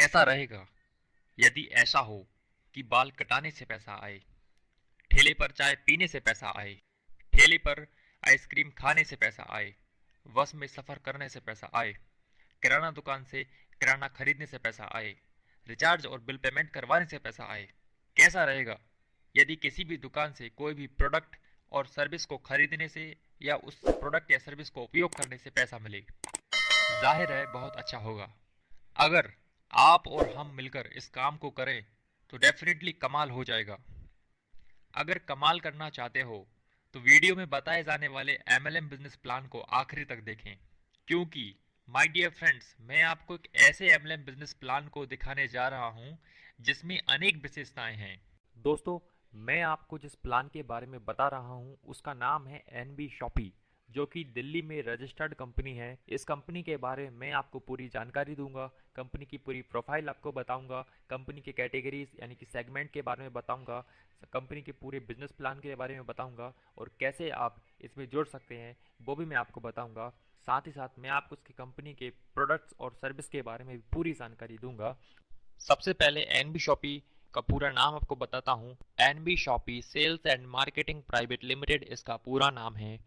कैसा रहेगा यदि ऐसा हो कि बाल कटाने से पैसा आए, ठेले पर चाय पीने से पैसा आए, ठेले पर आइसक्रीम खाने से पैसा आए, बस में सफर करने से पैसा आए, किराना दुकान से किराना खरीदने से पैसा आए, रिचार्ज और बिल पेमेंट करवाने से पैसा आए। कैसा रहेगा यदि किसी भी दुकान से कोई भी प्रोडक्ट और सर्विस को खरीदने से या उस प्रोडक्ट या सर्विस को उपयोग करने से पैसा मिले? जाहिर है बहुत अच्छा होगा। अगर आप और हम मिलकर इस काम को करें तो डेफिनेटली कमाल हो जाएगा। अगर कमाल करना चाहते हो तो वीडियो में बताए जाने वाले एमएलएम बिजनेस प्लान को आखिरी तक देखें, क्योंकि माय डियर फ्रेंड्स, मैं आपको एक ऐसे एमएलएम बिजनेस प्लान को दिखाने जा रहा हूं जिसमें अनेक विशेषताएं हैं। दोस्तों, मैं आपको जिस प्लान के बारे में बता रहा हूं उसका नाम है एनबी शॉपी, जो कि दिल्ली में रजिस्टर्ड कंपनी है। इस कंपनी के बारे में मैं आपको पूरी जानकारी दूंगा, कंपनी की पूरी प्रोफाइल आपको बताऊंगा, कंपनी के कैटेगरीज यानी कि सेगमेंट के बारे में बताऊंगा, कंपनी के पूरे बिजनेस प्लान के बारे में बताऊंगा और कैसे आप इसमें जुड़ सकते हैं वो भी मैं आपको बताऊंगा। साथ ही साथ मैं आपको उसकी कंपनी के प्रोडक्ट्स और सर्विस के बारे में भी पूरी जानकारी दूंगा। सबसे पहले एनबी शॉपी का पूरा नाम आपको बताता हूँ। NB Shoppy sales and marketing private limited इसका पूरा नाम है।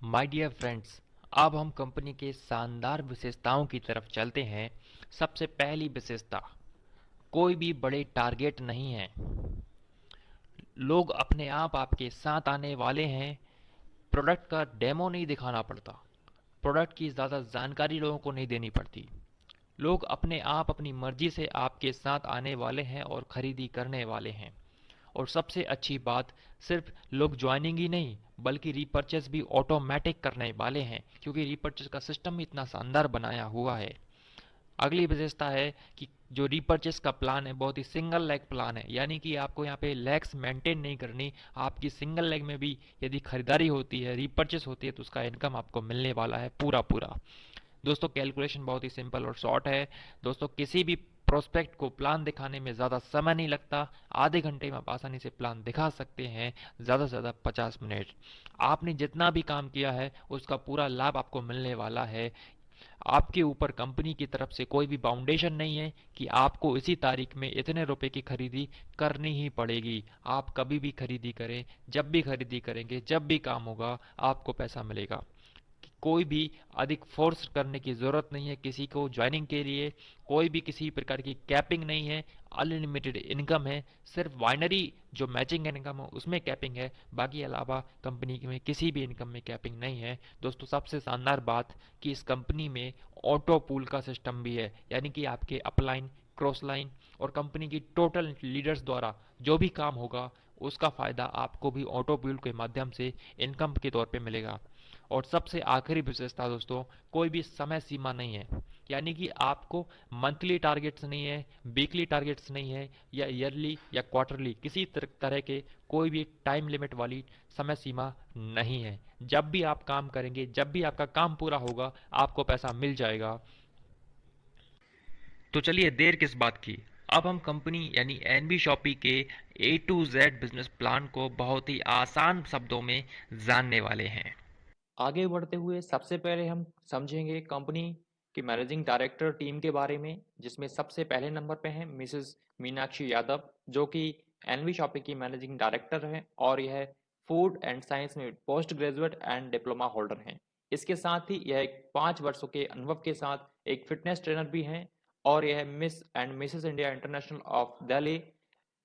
माय डियर फ्रेंड्स, अब हम कंपनी के शानदार विशेषताओं की तरफ चलते हैं। सबसे पहली विशेषता, कोई भी बड़े टारगेट नहीं है। लोग अपने आप आपके साथ आने वाले हैं। प्रोडक्ट का डेमो नहीं दिखाना पड़ता, प्रोडक्ट की ज़्यादा जानकारी लोगों को नहीं देनी पड़ती। लोग अपने आप अपनी मर्जी से आपके साथ आने वाले हैं और ख़रीदी करने वाले हैं। और सबसे अच्छी बात, सिर्फ लोग ज्वाइनिंग ही नहीं बल्कि रीपर्चेस भी ऑटोमेटिक करने वाले हैं, क्योंकि रीपर्चेस का सिस्टम इतना शानदार बनाया हुआ है। अगली विशेषता है कि जो रीपर्चेस का प्लान है बहुत ही सिंगल लेग प्लान है, यानी कि आपको यहाँ पे लेग्स मेंटेन नहीं करनी। आपकी सिंगल लेग में भी यदि खरीदारी होती है, रीपर्चेस होती है, तो उसका इनकम आपको मिलने वाला है पूरा पूरा। दोस्तों, कैलकुलेशन बहुत ही सिंपल और शॉर्ट है। दोस्तों, किसी भी प्रोस्पेक्ट को प्लान दिखाने में ज़्यादा समय नहीं लगता। आधे घंटे में आप आसानी से प्लान दिखा सकते हैं, ज़्यादा से ज़्यादा 50 मिनट। आपने जितना भी काम किया है उसका पूरा लाभ आपको मिलने वाला है। आपके ऊपर कंपनी की तरफ से कोई भी बाउंडेशन नहीं है कि आपको इसी तारीख में इतने रुपए की खरीदी करनी ही पड़ेगी। आप कभी भी खरीदी करें, जब भी खरीदी करेंगे, जब भी काम होगा, आपको पैसा मिलेगा। कोई भी अधिक फोर्स करने की ज़रूरत नहीं है किसी को ज्वाइनिंग के लिए। कोई भी किसी प्रकार की कैपिंग नहीं है। अनलिमिटेड इनकम है। सिर्फ बाइनरी जो मैचिंग इनकम है उसमें कैपिंग है, बाकी अलावा कंपनी में किसी भी इनकम में कैपिंग नहीं है। दोस्तों, सबसे शानदार बात कि इस कंपनी में ऑटो पूल का सिस्टम भी है, यानी कि आपके अपलाइन, क्रॉस लाइन और कंपनी की टोटल लीडर्स द्वारा जो भी काम होगा उसका फ़ायदा आपको भी ऑटो पूल के माध्यम से इनकम के तौर पे मिलेगा। और सबसे आखिरी विशेषता दोस्तों, कोई भी समय सीमा नहीं है, यानी कि आपको मंथली टारगेट्स नहीं है, वीकली टारगेट्स नहीं है, या ईयरली या क्वार्टरली किसी तरह के कोई भी टाइम लिमिट वाली समय सीमा नहीं है। जब भी आप काम करेंगे, जब भी आपका काम पूरा होगा, आपको पैसा मिल जाएगा। तो चलिए देर किस बात की, अब हम कंपनी यानी एनबी शॉपी के ए टू जेड बिजनेस प्लान को बहुत ही आसान शब्दों में जानने वाले हैं। आगे बढ़ते हुए सबसे पहले हम समझेंगे कंपनी की मैनेजिंग डायरेक्टर टीम के बारे में, जिसमें सबसे पहले नंबर पे हैं मिसेस मीनाक्षी यादव, जो कि एनवी शॉपी की मैनेजिंग डायरेक्टर हैं और यह फूड एंड साइंस में post graduate and diploma holder हैं। इसके साथ ही यह एक 5 वर्षों के अनुभव के साथ एक फिटनेस ट्रेनर भी हैं और यह miss and Mrs India international of Delhi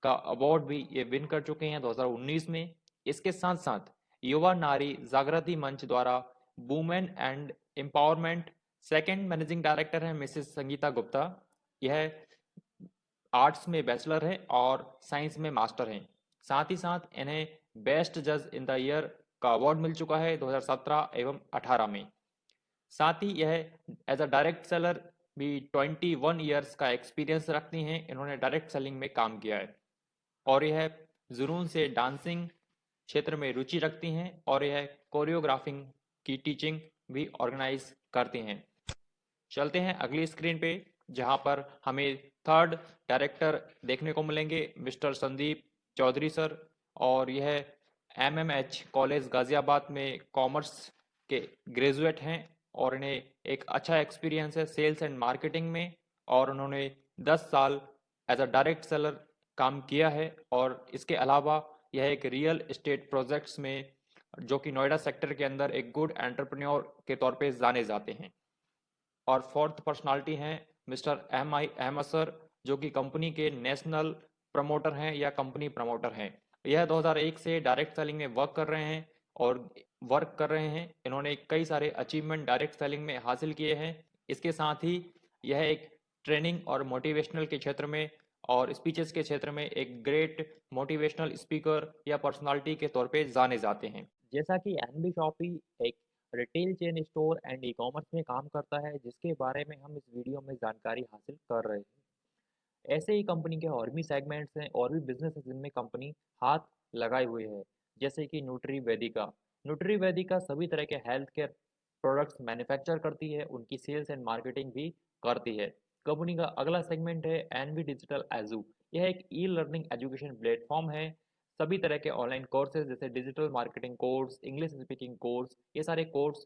का अवार्ड भी ये विन कर चुके हैं 2019 में। इसके साथ साथ युवा नारी जागृति मंच द्वारा women and empowerment second managing director है मिसेस संगीता गुप्ता। यह आर्ट्स में बैचलर है और साइंस में मास्टर हैं। साथ ही साथ इन्हें बेस्ट जज इन द ईयर का अवार्ड मिल चुका है 2017 एवं 18 में। साथ ही यह एज अ डायरेक्ट सेलर भी 21 ईयर्स का एक्सपीरियंस रखती हैं। इन्होंने डायरेक्ट सेलिंग में काम किया है और यह जुनून से डांसिंग क्षेत्र में रुचि रखती हैं और यह कोरियोग्राफिंग की टीचिंग भी ऑर्गेनाइज करती हैं। चलते हैं अगली स्क्रीन पे, जहां पर हमें थर्ड डायरेक्टर देखने को मिलेंगे मिस्टर संदीप चौधरी सर। और यह एमएमएच कॉलेज गाजियाबाद में कॉमर्स के ग्रेजुएट हैं और इन्हें एक अच्छा एक्सपीरियंस है सेल्स एंड मार्केटिंग में और उन्होंने 10 साल एज अ डायरेक्ट सेलर काम किया है। और इसके अलावा यह एक रियल एस्टेट प्रोजेक्ट्स में जो कि नोएडा सेक्टर के अंदर एक गुड एंटरप्रेन्योर के तौर पे जाने जाते हैं। और फोर्थ पर्सनालिटी हैं मिस्टर MI अहमद सर, जो कि कंपनी के नेशनल प्रमोटर हैं या कंपनी प्रमोटर हैं। यह 2001 से डायरेक्ट सेलिंग में वर्क कर रहे हैं। इन्होंने कई सारे अचीवमेंट डायरेक्ट सेलिंग में हासिल किए हैं। इसके साथ ही यह एक ट्रेनिंग और मोटिवेशनल के क्षेत्र में और स्पीचेस के क्षेत्र में एक ग्रेट मोटिवेशनल स्पीकर या पर्सनालिटी के तौर पे जाने जाते हैं। जैसा कि एनबी शॉपी एक retail chain store and e commerce में काम करता है, जिसके बारे में हम इस वीडियो में जानकारी हासिल कर रहे हैं। ऐसे ही कंपनी के और भी सेगमेंट्स हैं और भी बिजनेस है जिनमें कंपनी हाथ लगाए हुए है, जैसे कि न्यूट्री वेदिका। न्यूट्री वेदिका सभी तरह के हेल्थ केयर प्रोडक्ट्स मैन्युफैक्चर करती है, उनकी सेल्स एंड मार्केटिंग भी करती है। कंपनी का अगला सेगमेंट है एनवी डिजिटल एजू। यह एक ई लर्निंग एजुकेशन प्लेटफॉर्म है। सभी तरह के ऑनलाइन कोर्सेज जैसे digital marketing course, English speaking course, ये सारे कोर्स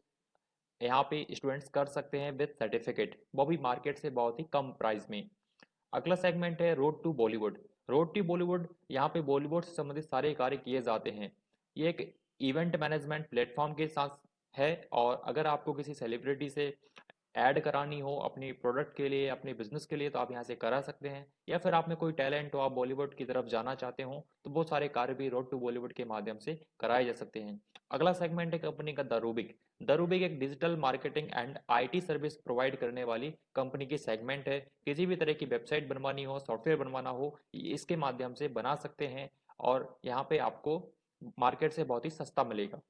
यहाँ पे स्टूडेंट्स कर सकते हैं विद सर्टिफिकेट, वो भी मार्केट से बहुत ही कम प्राइस में। अगला सेगमेंट है road to Bollywood. Road to Bollywood, यहाँ पे बॉलीवुड से संबंधित सारे कार्य किए जाते हैं। ये एक इवेंट मैनेजमेंट प्लेटफॉर्म के साथ है, और अगर आपको किसी सेलिब्रिटी से ऐड करानी हो अपनी प्रोडक्ट के लिए, अपने बिजनेस के लिए, तो आप यहाँ से करा सकते हैं। या फिर आप में कोई टैलेंट हो, आप बॉलीवुड की तरफ जाना चाहते हो, तो वो सारे कार्य भी रोड टू बॉलीवुड के माध्यम से कराए जा सकते हैं। अगला सेगमेंट है कंपनी का द रूबिक। द रूबिक एक digital marketing and IT service provide करने वाली कंपनी की सेगमेंट है। किसी भी तरह की वेबसाइट बनवानी हो, सॉफ्टवेयर बनवाना हो, इसके माध्यम से बना सकते हैं, और यहाँ पे आपको मार्केट से बहुत ही सस्ता मिलेगा।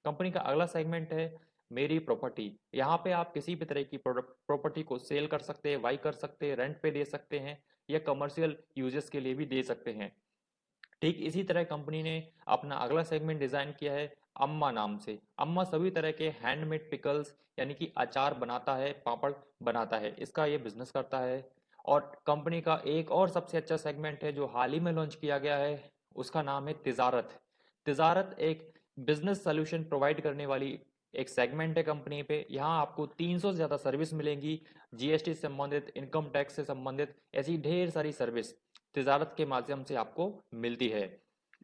कंपनी का अगला सेगमेंट है मेरी प्रॉपर्टी। यहाँ पे आप किसी भी तरह की प्रॉपर्टी को सेल कर सकते हैं, बाई कर सकते हैं, रेंट पे दे सकते हैं, या कमर्शियल यूजेस के लिए भी दे सकते हैं। ठीक इसी तरह कंपनी ने अपना अगला सेगमेंट डिजाइन किया है अम्मा नाम से। अम्मा सभी तरह के हैंडमेड पिकल्स यानी कि अचार बनाता है, पापड़ बनाता है, इसका ये बिजनेस करता है। और कंपनी का एक और सबसे अच्छा सेगमेंट है जो हाल ही में लॉन्च किया गया है, उसका नाम है तिजारत। तिजारत एक बिजनेस सोल्यूशन प्रोवाइड करने वाली एक सेगमेंट है कंपनी पे। यहाँ आपको 300 से ज़्यादा सर्विस मिलेंगी, जीएसटी से संबंधित, इनकम टैक्स से संबंधित, ऐसी ढेर सारी सर्विस तिजारत के माध्यम से आपको मिलती है।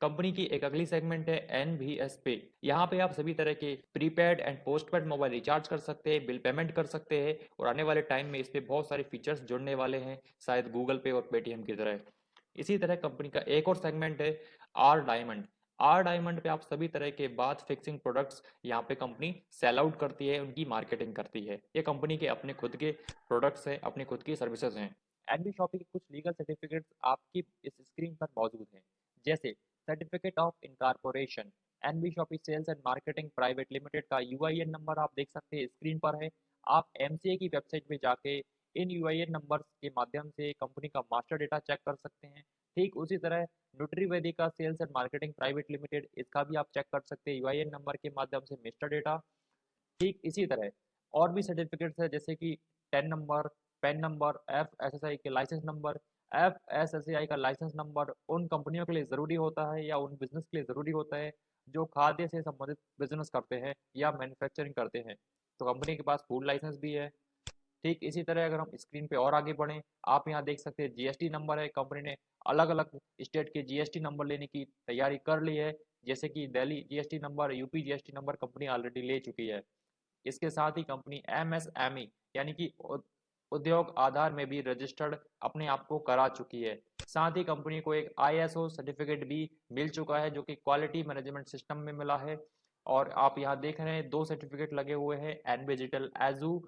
कंपनी की एक अगली सेगमेंट है एनवीएस पे। यहाँ पे आप सभी तरह के prepaid and postpaid mobile recharge कर सकते हैं, बिल पेमेंट कर सकते हैं, और आने वाले टाइम में इस पे बहुत सारे फीचर्स जुड़ने वाले हैं, शायद गूगल पे और पेटीएम की तरह। इसी तरह कंपनी का एक और सेगमेंट है आर डायमंड। आर डायमंड पे आप सभी तरह के बाथ फिक्सिंग प्रोडक्ट्स यहाँ पे कंपनी सेल आउट करती है, उनकी मार्केटिंग करती है। ये कंपनी के अपने खुद के प्रोडक्ट्स हैं, अपनी खुद की सर्विसेज हैं। एनबी शॉपी के कुछ लीगल सर्टिफिकेट्स आपकी इस स्क्रीन पर मौजूद हैं, जैसे certificate of incorporation. NB Shoppy sales and marketing private limited का यूआईएन नंबर आप देख सकते हैं स्क्रीन पर है। आप एमसीए की वेबसाइट पे जाके इन यूआईएन नंबर्स के माध्यम से कंपनी का मास्टर डेटा चेक कर सकते हैं। ठीक उसी तरह Nutrivedika sales and marketing private limited, इसका भी आप चेक कर सकते हैं यूआईएन नंबर के माध्यम से मिस्टर डेटा। ठीक इसी तरह और भी सर्टिफिकेट्स है, जैसे कि ten number, PAN number, FSSI के लाइसेंस नंबर। एफएसएसआई का लाइसेंस नंबर उन कंपनियों के लिए ज़रूरी होता है या उन बिजनेस के लिए ज़रूरी होता है जो खाद्य से संबंधित बिजनेस करते हैं या मैन्युफैक्चरिंग करते हैं। तो कंपनी के पास फूड लाइसेंस भी है। ठीक इसी तरह अगर हम स्क्रीन पे और आगे बढ़ें, आप यहाँ देख सकते हैं जीएसटी नंबर है। कंपनी ने अलग अलग स्टेट के जीएसटी नंबर लेने की तैयारी कर ली है, जैसे कि Delhi GST number, UP GST number company already ले चुकी है। इसके साथ ही कंपनी एमएसएमई यानी कि उद्योग आधार में भी रजिस्टर्ड अपने आप को करा चुकी है। साथ ही कंपनी को एक आईएसओ सर्टिफिकेट भी मिल चुका है जो कि क्वालिटी मैनेजमेंट सिस्टम में मिला है। और आप यहाँ देख रहे हैं दो सर्टिफिकेट लगे हुए हैं एनबी डिजिटल एजू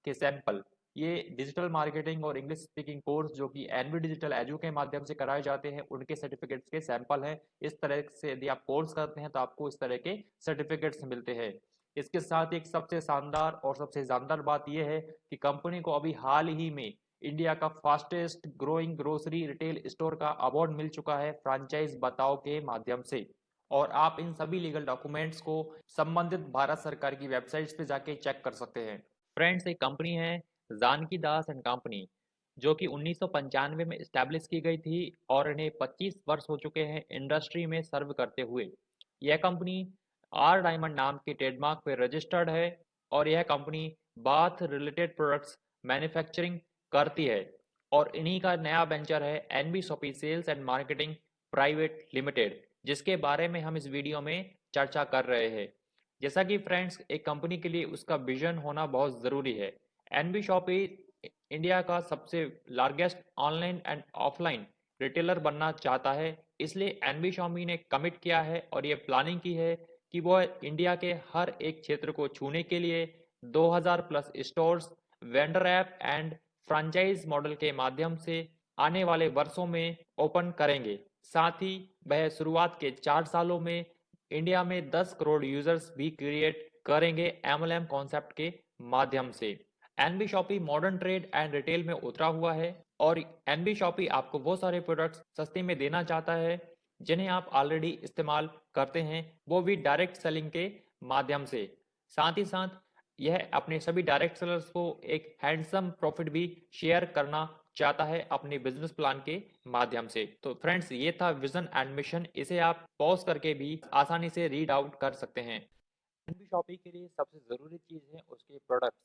के सैंपल। ये डिजिटल मार्केटिंग और इंग्लिश स्पीकिंग कोर्स जो कि एनबी डिजिटल एजू के माध्यम से कराए जाते हैं, उनके सर्टिफिकेट्स के सैंपल हैं। इस तरह से यदि आप कोर्स करते हैं तो आपको इस तरह के सर्टिफिकेट्स मिलते हैं। इसके साथ एक सबसे शानदार और सबसे जानदार बात यह है कि कंपनी को अभी हाल ही में इंडिया का fastest growing grocery retail store का अवार्ड मिल चुका है फ्रैंचाइज बताओ के माध्यम से। और आप इन सभी लीगल डॉक्यूमेंट्स को संबंधित भारत सरकार की वेबसाइट्स पे जाके चेक कर सकते हैं। फ्रेंड्स, एक कंपनी है जानकी दास एंड कंपनी, जो कि 1995 में स्टैब्लिश की गई थी और इन्हें 25 वर्ष हो चुके हैं इंडस्ट्री में सर्व करते हुए। यह कंपनी आर डायमंड नाम के ट्रेडमार्क पे रजिस्टर्ड है, और यह company bath related products manufacturing करती है। और इन्हीं का नया वेंचर है NB Shoppy sales and marketing private limited, जिसके बारे में हम इस वीडियो में चर्चा कर रहे हैं। जैसा कि फ्रेंड्स, एक कंपनी के लिए उसका विजन होना बहुत ज़रूरी है। एनबी शॉपी इंडिया का सबसे largest online and offline retailer बनना चाहता है। इसलिए एनबी शॉपी ने कमिट किया है और ये प्लानिंग की है कि वह इंडिया के हर एक क्षेत्र को छूने के लिए 2000 plus stores, vendor app and franchise model के माध्यम से आने वाले वर्षों में ओपन करेंगे। साथ ही वह शुरुआत के 4 सालों में इंडिया में 10 करोड़ यूजर्स भी क्रिएट करेंगे एमएलएम कॉन्सेप्ट के माध्यम से। NB Shoppy modern trade and retail में उतरा हुआ है और एनबी शॉपी आपको वो सारे प्रोडक्ट्स सस्ते में देना चाहता है जिन्हें आप ऑलरेडी इस्तेमाल करते हैं, वो भी डायरेक्ट सेलिंग के माध्यम से। साथ ही साथ यह अपने सभी डायरेक्ट सेलर्स को एक हैंडसम प्रॉफिट भी शेयर करना चाहता है अपने बिजनेस प्लान के माध्यम से। तो फ्रेंड्स, ये था विजन एंड मिशन। इसे आप पॉज करके भी आसानी से रीड आउट कर सकते हैं। एनबी शॉपी के लिए सबसे ज़रूरी चीज़ है उसके प्रोडक्ट्स।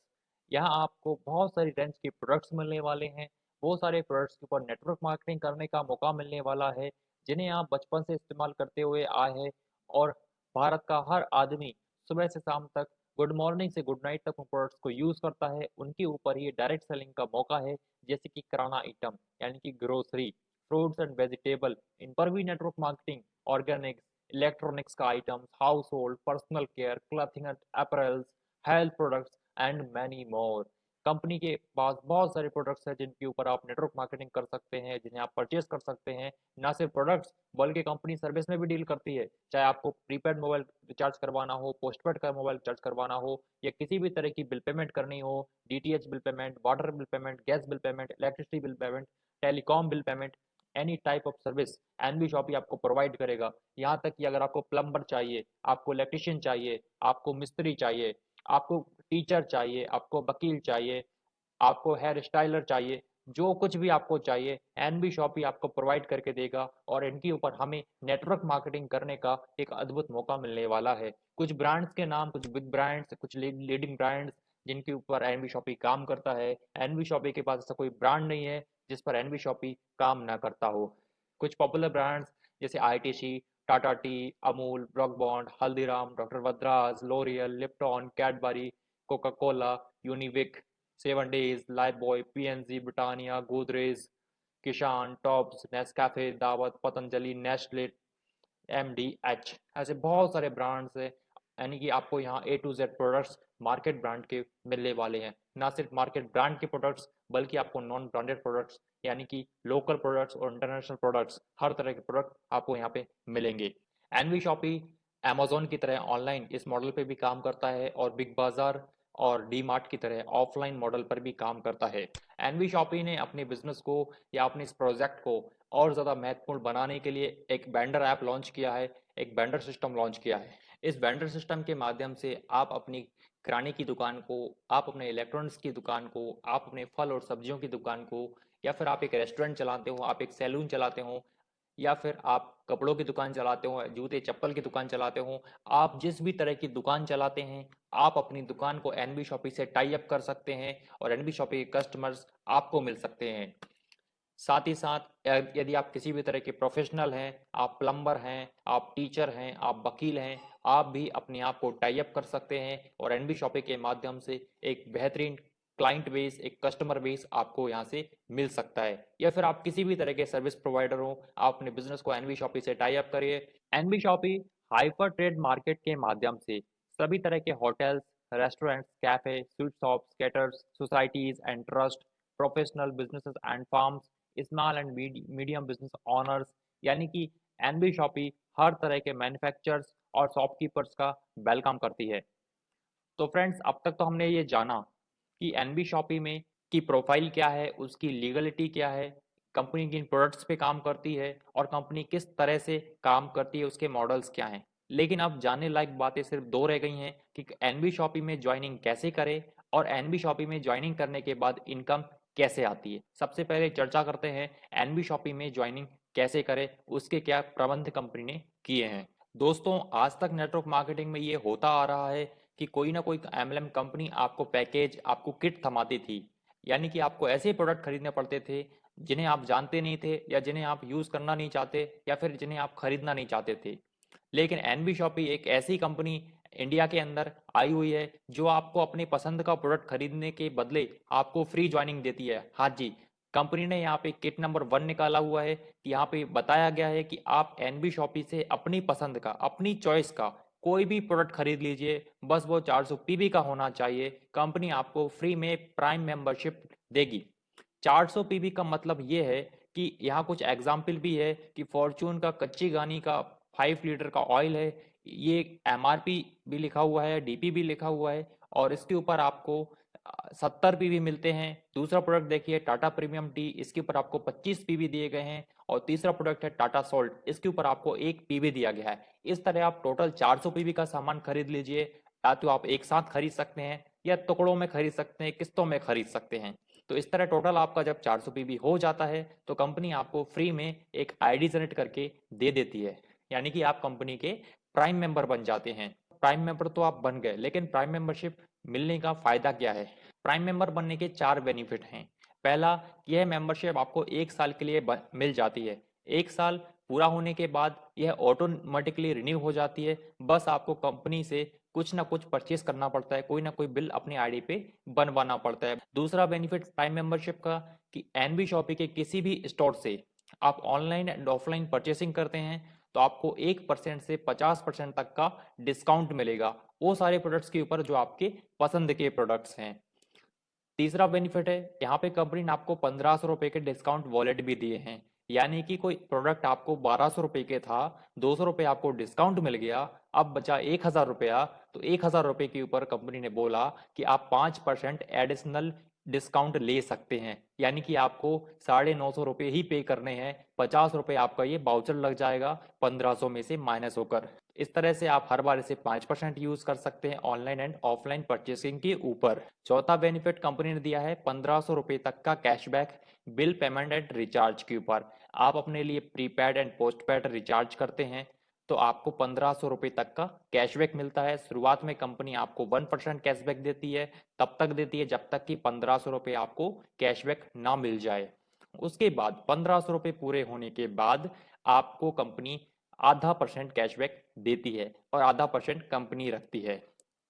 यहाँ आपको बहुत सारी रेंज के प्रोडक्ट्स मिलने वाले हैं। बहुत सारे प्रोडक्ट्स के ऊपर नेटवर्क मार्केटिंग करने का मौका मिलने वाला है, जिन्हें आप बचपन से इस्तेमाल करते हुए आए हैं। और भारत का हर आदमी सुबह से शाम तक, गुड मॉर्निंग से गुड नाइट तक उन प्रोडक्ट्स को यूज़ करता है। उनके ऊपर ये डायरेक्ट सेलिंग का मौका है, जैसे कि किराना आइटम यानी कि ग्रोसरी, फ्रूट्स एंड वेजिटेबल, इन पर भी नेटवर्क मार्केटिंग, ऑर्गेनिक्स, इलेक्ट्रॉनिक्स का items, house hold, personal care, clothing and apparels, health products and many more. Company के पास बहुत सारे प्रोडक्ट्स हैं जिनके ऊपर आप नेटवर्क मार्केटिंग कर सकते हैं, जिन्हें आप परचेज कर सकते हैं। ना सिर्फ प्रोडक्ट्स, बल्कि कंपनी सर्विस में भी डील करती है। चाहे आपको प्रीपेड मोबाइल रिचार्ज करवाना हो, पोस्टपेड का मोबाइल रिचार्ज करवाना हो, या किसी भी तरह की बिल पेमेंट करनी हो, DTH bill payment, water bill payment, gas bill payment, electricity bill payment, telecom bill payment, any type of service NB Shoppy आपको प्रोवाइड करेगा। यहाँ तक कि अगर आपको प्लम्बर चाहिए, आपको इलेक्ट्रिशियन चाहिए, आपको मिस्त्री चाहिए, आपको टीचर चाहिए, आपको वकील चाहिए, आपको हेयर स्टाइलर चाहिए, जो कुछ भी आपको चाहिए एनबी शॉपी आपको प्रोवाइड करके देगा। और इनके ऊपर हमें नेटवर्क मार्केटिंग करने का एक अद्भुत मौका मिलने वाला है। कुछ ब्रांड्स के नाम, कुछ बिग ब्रांड्स, कुछ लीडिंग ब्रांड्स जिनके ऊपर एनबी शॉपी काम करता है। एनबी शॉपी के पास ऐसा कोई ब्रांड नहीं है जिस पर एनबी शॉपी काम ना करता हो। कुछ पॉपुलर ब्रांड्स जैसे ITC, Tata tea, Amul, Brooke Bond, Haldiram, doctor वद्राज, L'Oreal, Lipton, Cadbury, Coca Cola, यूनिविक, 7 days, Lifebuoy, PNG, Britannia, Godrej, Kissan, Tops, Nescafe, Daawat, Patanjali, Nestle, MDH, ऐसे बहुत सारे ब्रांड्स हैं। यानी कि आपको यहाँ A to Z products market brand के मिलने वाले हैं। ना सिर्फ मार्केट ब्रांड के प्रोडक्ट्स, बल्कि आपको नॉन ब्रांडेड प्रोडक्ट्स यानी कि लोकल प्रोडक्ट्स और इंटरनेशनल प्रोडक्ट्स, हर तरह के प्रोडक्ट आपको यहाँ पे मिलेंगे। एनवी शॉपी अमेजोन की तरह ऑनलाइन इस मॉडल पे भी काम करता है और बिग बाजार और डी मार्ट की तरह ऑफलाइन मॉडल पर भी काम करता है। एनवी शॉपी ने अपने बिजनेस को या अपने इस प्रोजेक्ट को और ज़्यादा महत्वपूर्ण बनाने के लिए एक वेंडर ऐप लॉन्च किया है, एक वेंडर सिस्टम लॉन्च किया है। इस वेंडर सिस्टम के माध्यम से आप अपनी किराने की दुकान को, आप अपने इलेक्ट्रॉनिक्स की दुकान को, आप अपने फल और सब्जियों की दुकान को, या फिर आप एक रेस्टोरेंट चलाते हो, आप एक सैलून चलाते हो, या फिर आप कपड़ों की दुकान चलाते हो, जूते चप्पल की दुकान चलाते हो, आप जिस भी तरह की दुकान चलाते हैं, आप अपनी दुकान को एनबी शॉपी से टाई अप कर सकते हैं और एनबी शॉपी के कस्टमर्स आपको मिल सकते हैं। साथ ही साथ यदि आप किसी भी तरह के प्रोफेशनल हैं, आप प्लम्बर हैं, आप टीचर हैं, आप वकील हैं, आप भी अपने आप को टाई अप कर सकते हैं और एनबी शॉपी के माध्यम से एक बेहतरीन क्लाइंट बेस, एक कस्टमर बेस आपको यहाँ से मिल सकता है। या फिर आप किसी भी तरह के सर्विस प्रोवाइडर हो, आप अपने बिजनेस को एनबी शॉपी से टाई अप करिए। NB Shoppy hyper trade market के माध्यम से सभी तरह के hotels, restaurants, cafe, sweet shops, caterers, societies and trust, professional businesses and firms, small and medium business owners, यानी कि एनबी शॉपी हर तरह के मैन्युफैक्चरर्स और शॉपकीपर्स का वेलकम करती है। तो फ्रेंड्स, अब तक तो हमने ये जाना कि एनबी शॉपी में की प्रोफाइल क्या है, उसकी लीगलिटी क्या है, कंपनी किन प्रोडक्ट्स पे काम करती है और कंपनी किस तरह से काम करती है, उसके मॉडल्स क्या हैं। लेकिन अब जानने लायक बातें सिर्फ दो रह गई हैं कि एनबी शॉपी में ज्वाइनिंग कैसे करें और एनबी शॉपी में ज्वाइनिंग करने के बाद इनकम कैसे आती है। सबसे पहले चर्चा करते हैं एनबी शॉपी में ज्वाइनिंग कैसे करें, उसके क्या प्रबंध कंपनी ने किए हैं। दोस्तों, आज तक नेटवर्क मार्केटिंग में ये होता आ रहा है कि कोई ना कोई एमएलएम कंपनी आपको पैकेज, आपको किट थमाती थी, यानी कि आपको ऐसे प्रोडक्ट खरीदने पड़ते थे जिन्हें आप जानते नहीं थे, या जिन्हें आप यूज़ करना नहीं चाहते, या फिर जिन्हें आप खरीदना नहीं चाहते थे। लेकिन एनबी शॉपी एक ऐसी कंपनी इंडिया के अंदर आई हुई है जो आपको अपनी पसंद का प्रोडक्ट खरीदने के बदले आपको फ्री ज्वाइनिंग देती है। हाँ जी, कंपनी ने यहाँ पे किट नंबर 1 निकाला हुआ है कि यहाँ पे बताया गया है कि आप एनबी शॉपी से अपनी पसंद का, अपनी चॉइस का कोई भी प्रोडक्ट खरीद लीजिए, बस वो 400 पीबी का होना चाहिए। कंपनी आपको फ्री में प्राइम मेंबरशिप देगी। 400 पीबी का मतलब ये है कि यहाँ कुछ एग्जाम्पल भी है कि फॉर्चून का कच्ची घानी का 5 लीटर का ऑयल है, ये एमआरपी भी लिखा हुआ है, डीपी भी लिखा हुआ है, और इसके ऊपर आपको 70 पीवी मिलते हैं। दूसरा प्रोडक्ट देखिए टाटा प्रीमियम टी, इसके ऊपर आपको 25 पीवी दिए गए हैं। और तीसरा प्रोडक्ट है टाटा सोल्ट, इसके ऊपर आपको 1 पीवी दिया गया है। इस तरह आप टोटल 400 पीवी का सामान खरीद लीजिए। या तो आप एक साथ खरीद सकते हैं, या टुकड़ों में खरीद सकते हैं, किस्तों में खरीद सकते हैं। तो इस तरह टोटल आपका जब 400 पीवी हो जाता है तो कंपनी आपको फ्री में एक आईडी जनरेट करके दे देती है, यानी कि आप कंपनी के प्राइम मेंबर बन जाते हैं। प्राइम मेंबर तो आप बन गए, लेकिन प्राइम मेंबरशिप मिलने का फायदा क्या है? प्राइम मेंबर बनने के 4 बेनिफिट हैं। पहला, यह मेंबरशिप आपको 1 साल के लिए मिल जाती है। 1 साल पूरा होने के बाद यह ऑटोमेटिकली रिन्यू हो जाती है। बस आपको कंपनी से कुछ ना कुछ परचेस करना पड़ता है, कोई ना कोई बिल अपनी आईडी पे बनवाना पड़ता है। दूसरा बेनिफिट प्राइम मेंबरशिप का कि एनबी शॉपी के किसी भी स्टोर से आप ऑनलाइन एंड ऑफलाइन परचेसिंग करते हैं तो आपको 1% से 50% तक का डिस्काउंट मिलेगा वो सारे प्रोडक्ट्स के ऊपर जो आपके पसंद के प्रोडक्ट्स हैं। तीसरा बेनिफिट है, यहाँ पे कंपनी ने आपको 1500 रुपए के डिस्काउंट वॉलेट भी दिए हैं। यानी कि कोई प्रोडक्ट आपको 1200 रुपए के था, 200 रुपए आपको डिस्काउंट मिल गया, अब बचा 1000 रुपया। तो 1000 रुपए के ऊपर कंपनी ने बोला कि आप 5% एडिशनल डिस्काउंट ले सकते हैं। यानी कि आपको 950 रुपये ही पे करने हैं, 50 रुपए आपका ये बाउचर लग जाएगा 1500 में से माइनस होकर। इस तरह से आप हर बार इसे 5% यूज कर सकते हैं ऑनलाइन एंड ऑफलाइन परचेसिंग के ऊपर। चौथा बेनिफिट कंपनी ने दिया है 1500 रुपये तक का cashback bill payment and recharge के ऊपर। आप अपने लिए प्रीपेड एंड पोस्टपेड रिचार्ज करते हैं तो आपको 1500 रुपये तक का कैशबैक मिलता है। शुरुआत में कंपनी आपको 1% कैशबैक देती है, तब तक देती है जब तक कि 1500 रुपये आपको कैशबैक ना मिल जाए। उसके बाद 1500 रुपये पूरे होने के बाद आपको कंपनी आधा परसेंट कैशबैक देती है और आधा परसेंट कंपनी रखती है।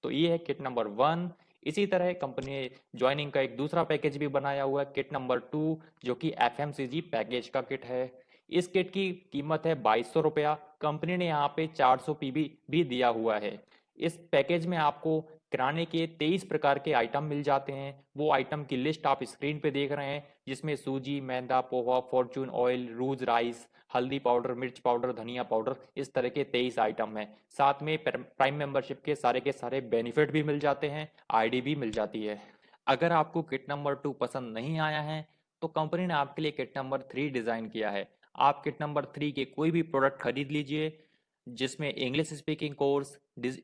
तो ये है किट नंबर 1। इसी तरह कंपनी ने ज्वाइनिंग का एक दूसरा पैकेज भी बनाया हुआ है, किट नंबर 2, जो कि एफएमसीजी पैकेज का किट है। इस किट की कीमत है 2200 रुपया। कंपनी ने यहाँ पे 400 पीबी भी दिया हुआ है। इस पैकेज में आपको किराने के 23 प्रकार के आइटम मिल जाते हैं। वो आइटम की लिस्ट आप स्क्रीन पे देख रहे हैं, जिसमें सूजी, मैदा, पोहा, फॉर्चून ऑयल, रूज राइस, हल्दी पाउडर, मिर्च पाउडर, धनिया पाउडर, इस तरह के 23 आइटम हैं। साथ में प्राइम मेंबरशिप के सारे बेनिफिट भी मिल जाते हैं, आईडी भी मिल जाती है। अगर आपको किट नंबर 2 पसंद नहीं आया है तो कंपनी ने आपके लिए किट नंबर 3 डिजाइन किया है। आप किट नंबर 3 के कोई भी प्रोडक्ट खरीद लीजिए जिसमें इंग्लिश स्पीकिंग कोर्स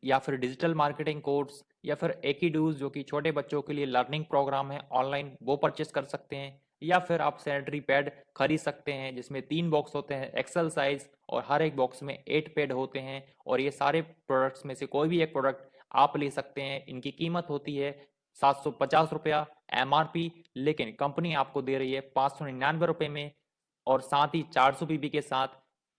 या फिर डिजिटल मार्केटिंग कोर्स या फिर एकीडूज जो कि छोटे बच्चों के लिए लर्निंग प्रोग्राम है ऑनलाइन, वो परचेस कर सकते हैं। या फिर आप सैनिटरी पैड खरीद सकते हैं जिसमें 3 बॉक्स होते हैं एक्सेल साइज, और हर एक बॉक्स में 8 पैड होते हैं। और ये सारे प्रोडक्ट्स में से कोई भी एक प्रोडक्ट आप ले सकते हैं। इनकी कीमत होती है 750 रुपया एमआरपी, लेकिन कंपनी आपको दे रही है 599 रुपये में, और साथ ही 400 पीबी के साथ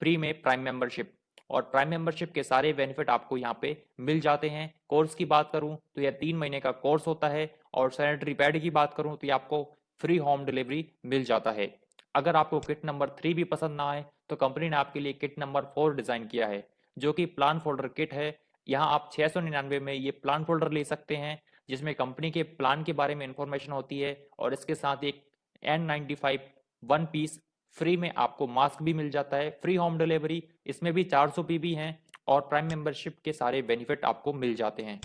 फ्री में प्राइम मेंबरशिप। और प्राइम मेंबरशिप के सारे बेनिफिट आपको यहाँ पे मिल जाते हैं। कोर्स की बात करूँ तो यह 3 महीने का कोर्स होता है, और सैनिटरी पैड की बात करूँ तो ये आपको फ्री होम डिलीवरी मिल जाता है। अगर आपको किट नंबर 3 भी पसंद ना आए तो कंपनी ने आपके लिए किट नंबर 4 डिजाइन किया है, जो कि प्लान फोल्डर किट है। यहाँ आप 699 में ये प्लान फोल्डर ले सकते हैं, जिसमें कंपनी के प्लान के बारे में इंफॉर्मेशन होती है, और इसके साथ एक N95 वन पीस फ्री में आपको मास्क भी मिल जाता है। फ्री होम डिलीवरी, इसमें भी 400 पीबी हैं, और प्राइम मेंबरशिप के सारे बेनिफिट आपको मिल जाते हैं।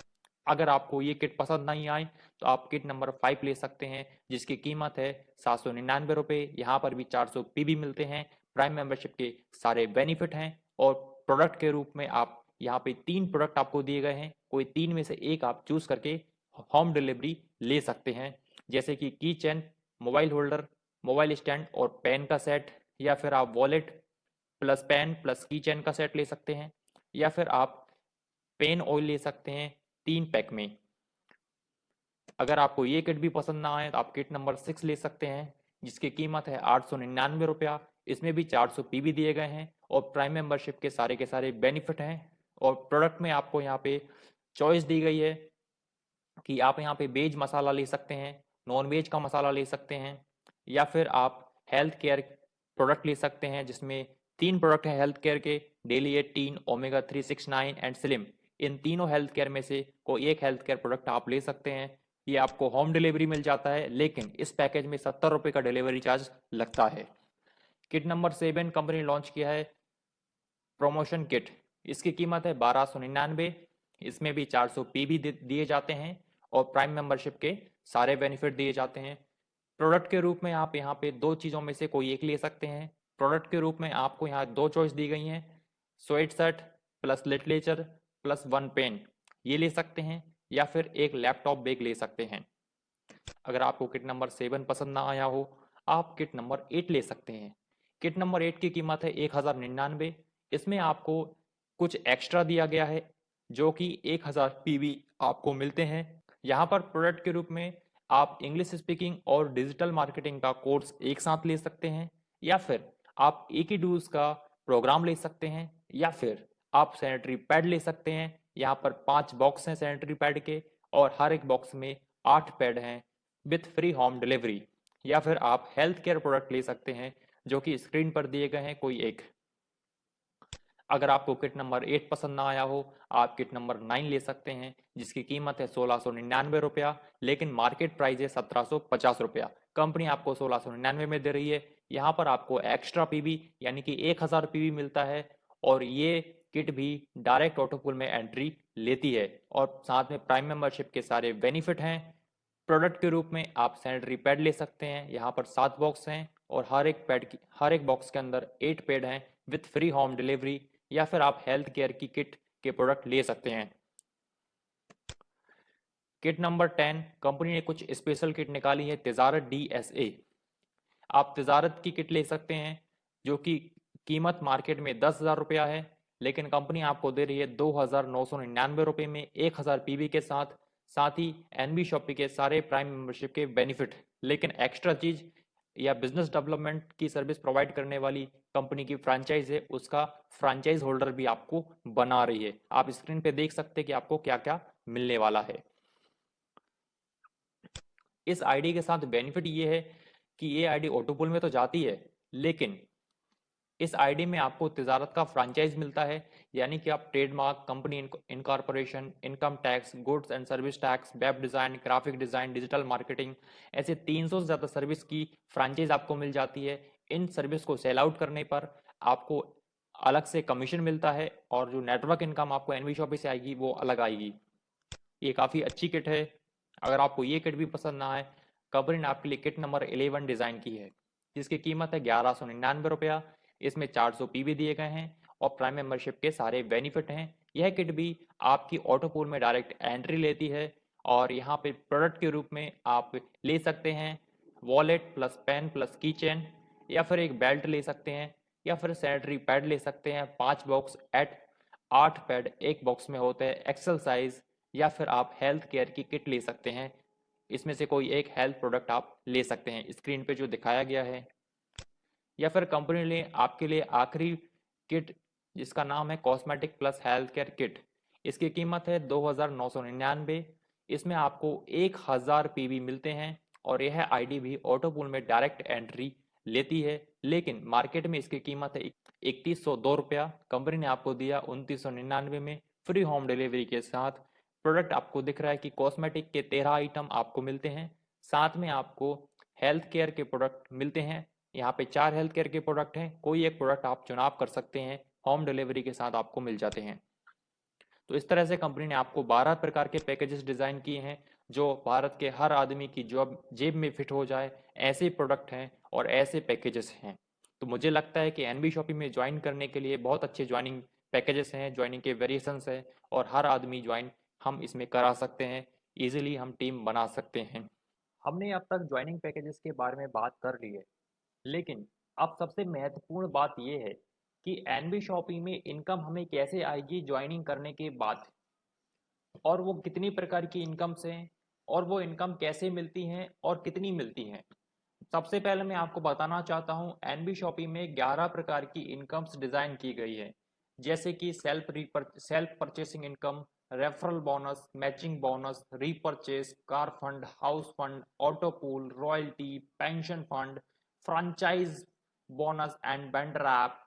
अगर आपको ये किट पसंद नहीं आए तो आप किट नंबर 5 ले सकते हैं, जिसकी कीमत है 799 रुपये। यहाँ पर भी 400 पीबी मिलते हैं, प्राइम मेंबरशिप के सारे बेनिफिट हैं, और प्रोडक्ट के रूप में आप यहाँ पे 3 प्रोडक्ट आपको दिए गए हैं, कोई 3 में से एक आप चूज करके होम डिलीवरी ले सकते हैं। जैसे कि की chain, mobile holder, mobile stand और पेन का सेट, या फिर आप वॉलेट प्लस पेन प्लस की चेन का सेट ले सकते हैं, या फिर आप पेन ऑयल ले सकते हैं 3 पैक में। अगर आपको ये किट भी पसंद ना आए तो आप किट नंबर 6 ले सकते हैं, जिसकी कीमत है 899 रुपया। इसमें भी 400 पीबी दिए गए हैं और प्राइम मेंबरशिप के सारे बेनिफिट हैं। और प्रोडक्ट में आपको यहाँ पे चॉइस दी गई है कि आप यहाँ पे वेज मसाला ले सकते हैं, नॉन वेज का मसाला ले सकते हैं, या फिर आप हेल्थ केयर प्रोडक्ट ले सकते हैं, जिसमें 3 प्रोडक्ट हैं हेल्थ केयर के, डेली 18, ओमेगा 369 एंड स्लिम। इन तीनों हेल्थ केयर में से कोई एक हेल्थ केयर प्रोडक्ट आप ले सकते हैं। ये आपको होम डिलीवरी मिल जाता है, लेकिन इस पैकेज में 70 रुपये का डिलीवरी चार्ज लगता है। किट नंबर 7 कंपनी लॉन्च किया है प्रमोशन किट। इसकी कीमत है 1299। इसमें भी 400 पीबी दिए जाते हैं और प्राइम मेंबरशिप के सारे बेनिफिट दिए जाते हैं। प्रोडक्ट के रूप में आप यहाँ पे दो चीज़ों में से कोई एक ले सकते हैं। प्रोडक्ट के रूप में आपको यहाँ दो चॉइस दी गई हैं, sweatshirt plus literature plus 1 pen, ये ले सकते हैं, या फिर एक लैपटॉप बैग ले सकते हैं। अगर आपको किट नंबर 7 पसंद ना आया हो, आप किट नंबर 8 ले सकते हैं। किट नंबर 8 की कीमत है 1099। इसमें आपको कुछ एक्स्ट्रा दिया गया है, जो कि 1000 पीवी आपको मिलते हैं। यहाँ पर प्रोडक्ट के रूप में आप इंग्लिश स्पीकिंग और डिजिटल मार्केटिंग का कोर्स एक साथ ले सकते हैं, या फिर आप एक ही डूज का प्रोग्राम ले सकते हैं, या फिर आप सैनिटरी पैड ले सकते हैं। यहाँ पर 5 बॉक्स हैं सैनिटरी पैड के, और हर एक बॉक्स में 8 पैड हैं विथ फ्री होम डिलीवरी। या फिर आप हेल्थ केयर प्रोडक्ट ले सकते हैं, जो कि स्क्रीन पर दिए गए हैं कोई एक। अगर आपको किट नंबर 8 पसंद ना आया हो, आप किट नंबर 9 ले सकते हैं, जिसकी कीमत है 1699 रुपया, लेकिन मार्केट प्राइस है 1750 रुपया। कंपनी आपको 1699 में दे रही है। यहाँ पर आपको एक्स्ट्रा पीबी यानी कि 1000 पीबी मिलता है, और ये किट भी डायरेक्ट ऑटोपुल में एंट्री लेती है, और साथ में प्राइम मेंबरशिप के सारे बेनिफिट हैं। प्रोडक्ट के रूप में आप सैनिटरी पैड ले सकते हैं, यहाँ पर 7 बॉक्स हैं, और हर एक बॉक्स के अंदर 8 पैड हैं विथ फ्री होम डिलीवरी। या फिर आप हेल्थ केयर की किट के प्रोडक्ट ले सकते हैं। किट नंबर 10 कंपनी ने कुछ स्पेशल किट निकाली है, तिजारत DSA। आप तिजारत की किट ले सकते हैं, जो कि कीमत मार्केट में 10,000 रुपया है, लेकिन कंपनी आपको दे रही है 2,999 रुपये में 1000 पीबी के साथ। साथ ही एनबी शॉपी के सारे प्राइम मेंबरशिप के बेनिफिट। लेकिन एक्स्ट्रा चीज या बिजनेस डेवलपमेंट की सर्विस प्रोवाइड करने वाली कंपनी की फ्रेंचाइज है, उसका फ्रेंचाइज होल्डर भी आपको बना रही है। आप स्क्रीन पे देख सकते हैं कि आपको क्या क्या मिलने वाला है। इस आईडी के साथ बेनिफिट ये है कि ये आईडी ऑटोपुल में तो जाती है, लेकिन इस आईडी में आपको तिजारत का फ्रेंचाइज मिलता है, यानी कि आप trademark, company incorporation, income tax, goods and service tax, web design, graphic design, digital marketing, ऐसे 300 से ज्यादा सर्विस की फ्रेंचाइज आपको मिल जाती है। इन सर्विस को सेल आउट करने पर आपको अलग से कमीशन मिलता है, और जो नेटवर्क इनकम आपको एनवी शॉपी से आएगी वो अलग आएगी। ये काफ़ी अच्छी किट है। अगर आपको ये किट भी पसंद ना आए, कंपनी ने आपके लिए किट नंबर 11 डिज़ाइन की है, जिसकी कीमत है 1199 रुपया। इसमें 400 पीबी दिए गए हैं और प्राइम मेंबरशिप के सारे बेनिफिट हैं। यह किट भी आपकी ऑटो पूल में डायरेक्ट एंट्री लेती है, और यहाँ पे प्रोडक्ट के रूप में आप ले सकते हैं वॉलेट प्लस पेन प्लस की चेन, या फिर एक बेल्ट ले सकते हैं, या फिर सैनिटरी पैड ले सकते हैं। 5 बॉक्स एट 8 पैड एक बॉक्स में होते हैं एक्सल साइज, या फिर आप हेल्थ केयर की किट ले सकते हैं। इसमें से कोई एक हेल्थ प्रोडक्ट आप ले सकते हैं स्क्रीन पे जो दिखाया गया है। या फिर कंपनी ने आपके लिए आखिरी किट, जिसका नाम है cosmetic plus health care kit. इसकी कीमत है 2,999। इसमें आपको 1000 पीबी मिलते हैं, और यह आईडी भी ऑटोपूल में डायरेक्ट एंट्री लेती है, लेकिन मार्केट में इसकी कीमत है 3102 रुपया। कंपनी ने आपको दिया 2999 में फ्री होम डिलीवरी के साथ। प्रोडक्ट आपको दिख रहा है कि कॉस्मेटिक के 13 आइटम आपको मिलते हैं, साथ में आपको हेल्थ केयर के प्रोडक्ट मिलते हैं। यहाँ पे 4 हेल्थ केयर के प्रोडक्ट हैं, कोई एक प्रोडक्ट आप चुनाव कर सकते हैं, होम डिलीवरी के साथ आपको मिल जाते हैं। तो इस तरह से कंपनी ने आपको 12 प्रकार के पैकेजेस डिजाइन किए हैं, जो भारत के हर आदमी की जॉब जेब में फिट हो जाए, ऐसे प्रोडक्ट हैं और ऐसे पैकेजेस हैं। तो मुझे लगता है कि एनबी शॉपी में ज्वाइन करने के लिए बहुत अच्छे ज्वाइनिंग पैकेजेस हैं, ज्वाइनिंग के वेरिएशंस हैं, और हर आदमी ज्वाइन हम इसमें करा सकते हैं। इजीली हम टीम बना सकते हैं। हमने अब तक ज्वाइनिंग पैकेजेस के बारे में बात कर ली है, लेकिन अब सबसे महत्वपूर्ण बात यह है कि एनबी शॉपी में इनकम हमें कैसे आएगी ज्वाइनिंग करने के बाद, और वो कितनी प्रकार की इनकम्स हैं, और वो इनकम कैसे मिलती हैं और कितनी मिलती हैं। सबसे पहले मैं आपको बताना चाहता हूं एनबी शॉपी में 11 प्रकार की इनकम्स डिजाइन की गई है, जैसे कि self purchasing income, referral bonus, matching bonus, repurchase, car fund, house fund, auto pool, royalty, pension fund, franchise bonus and vendor app,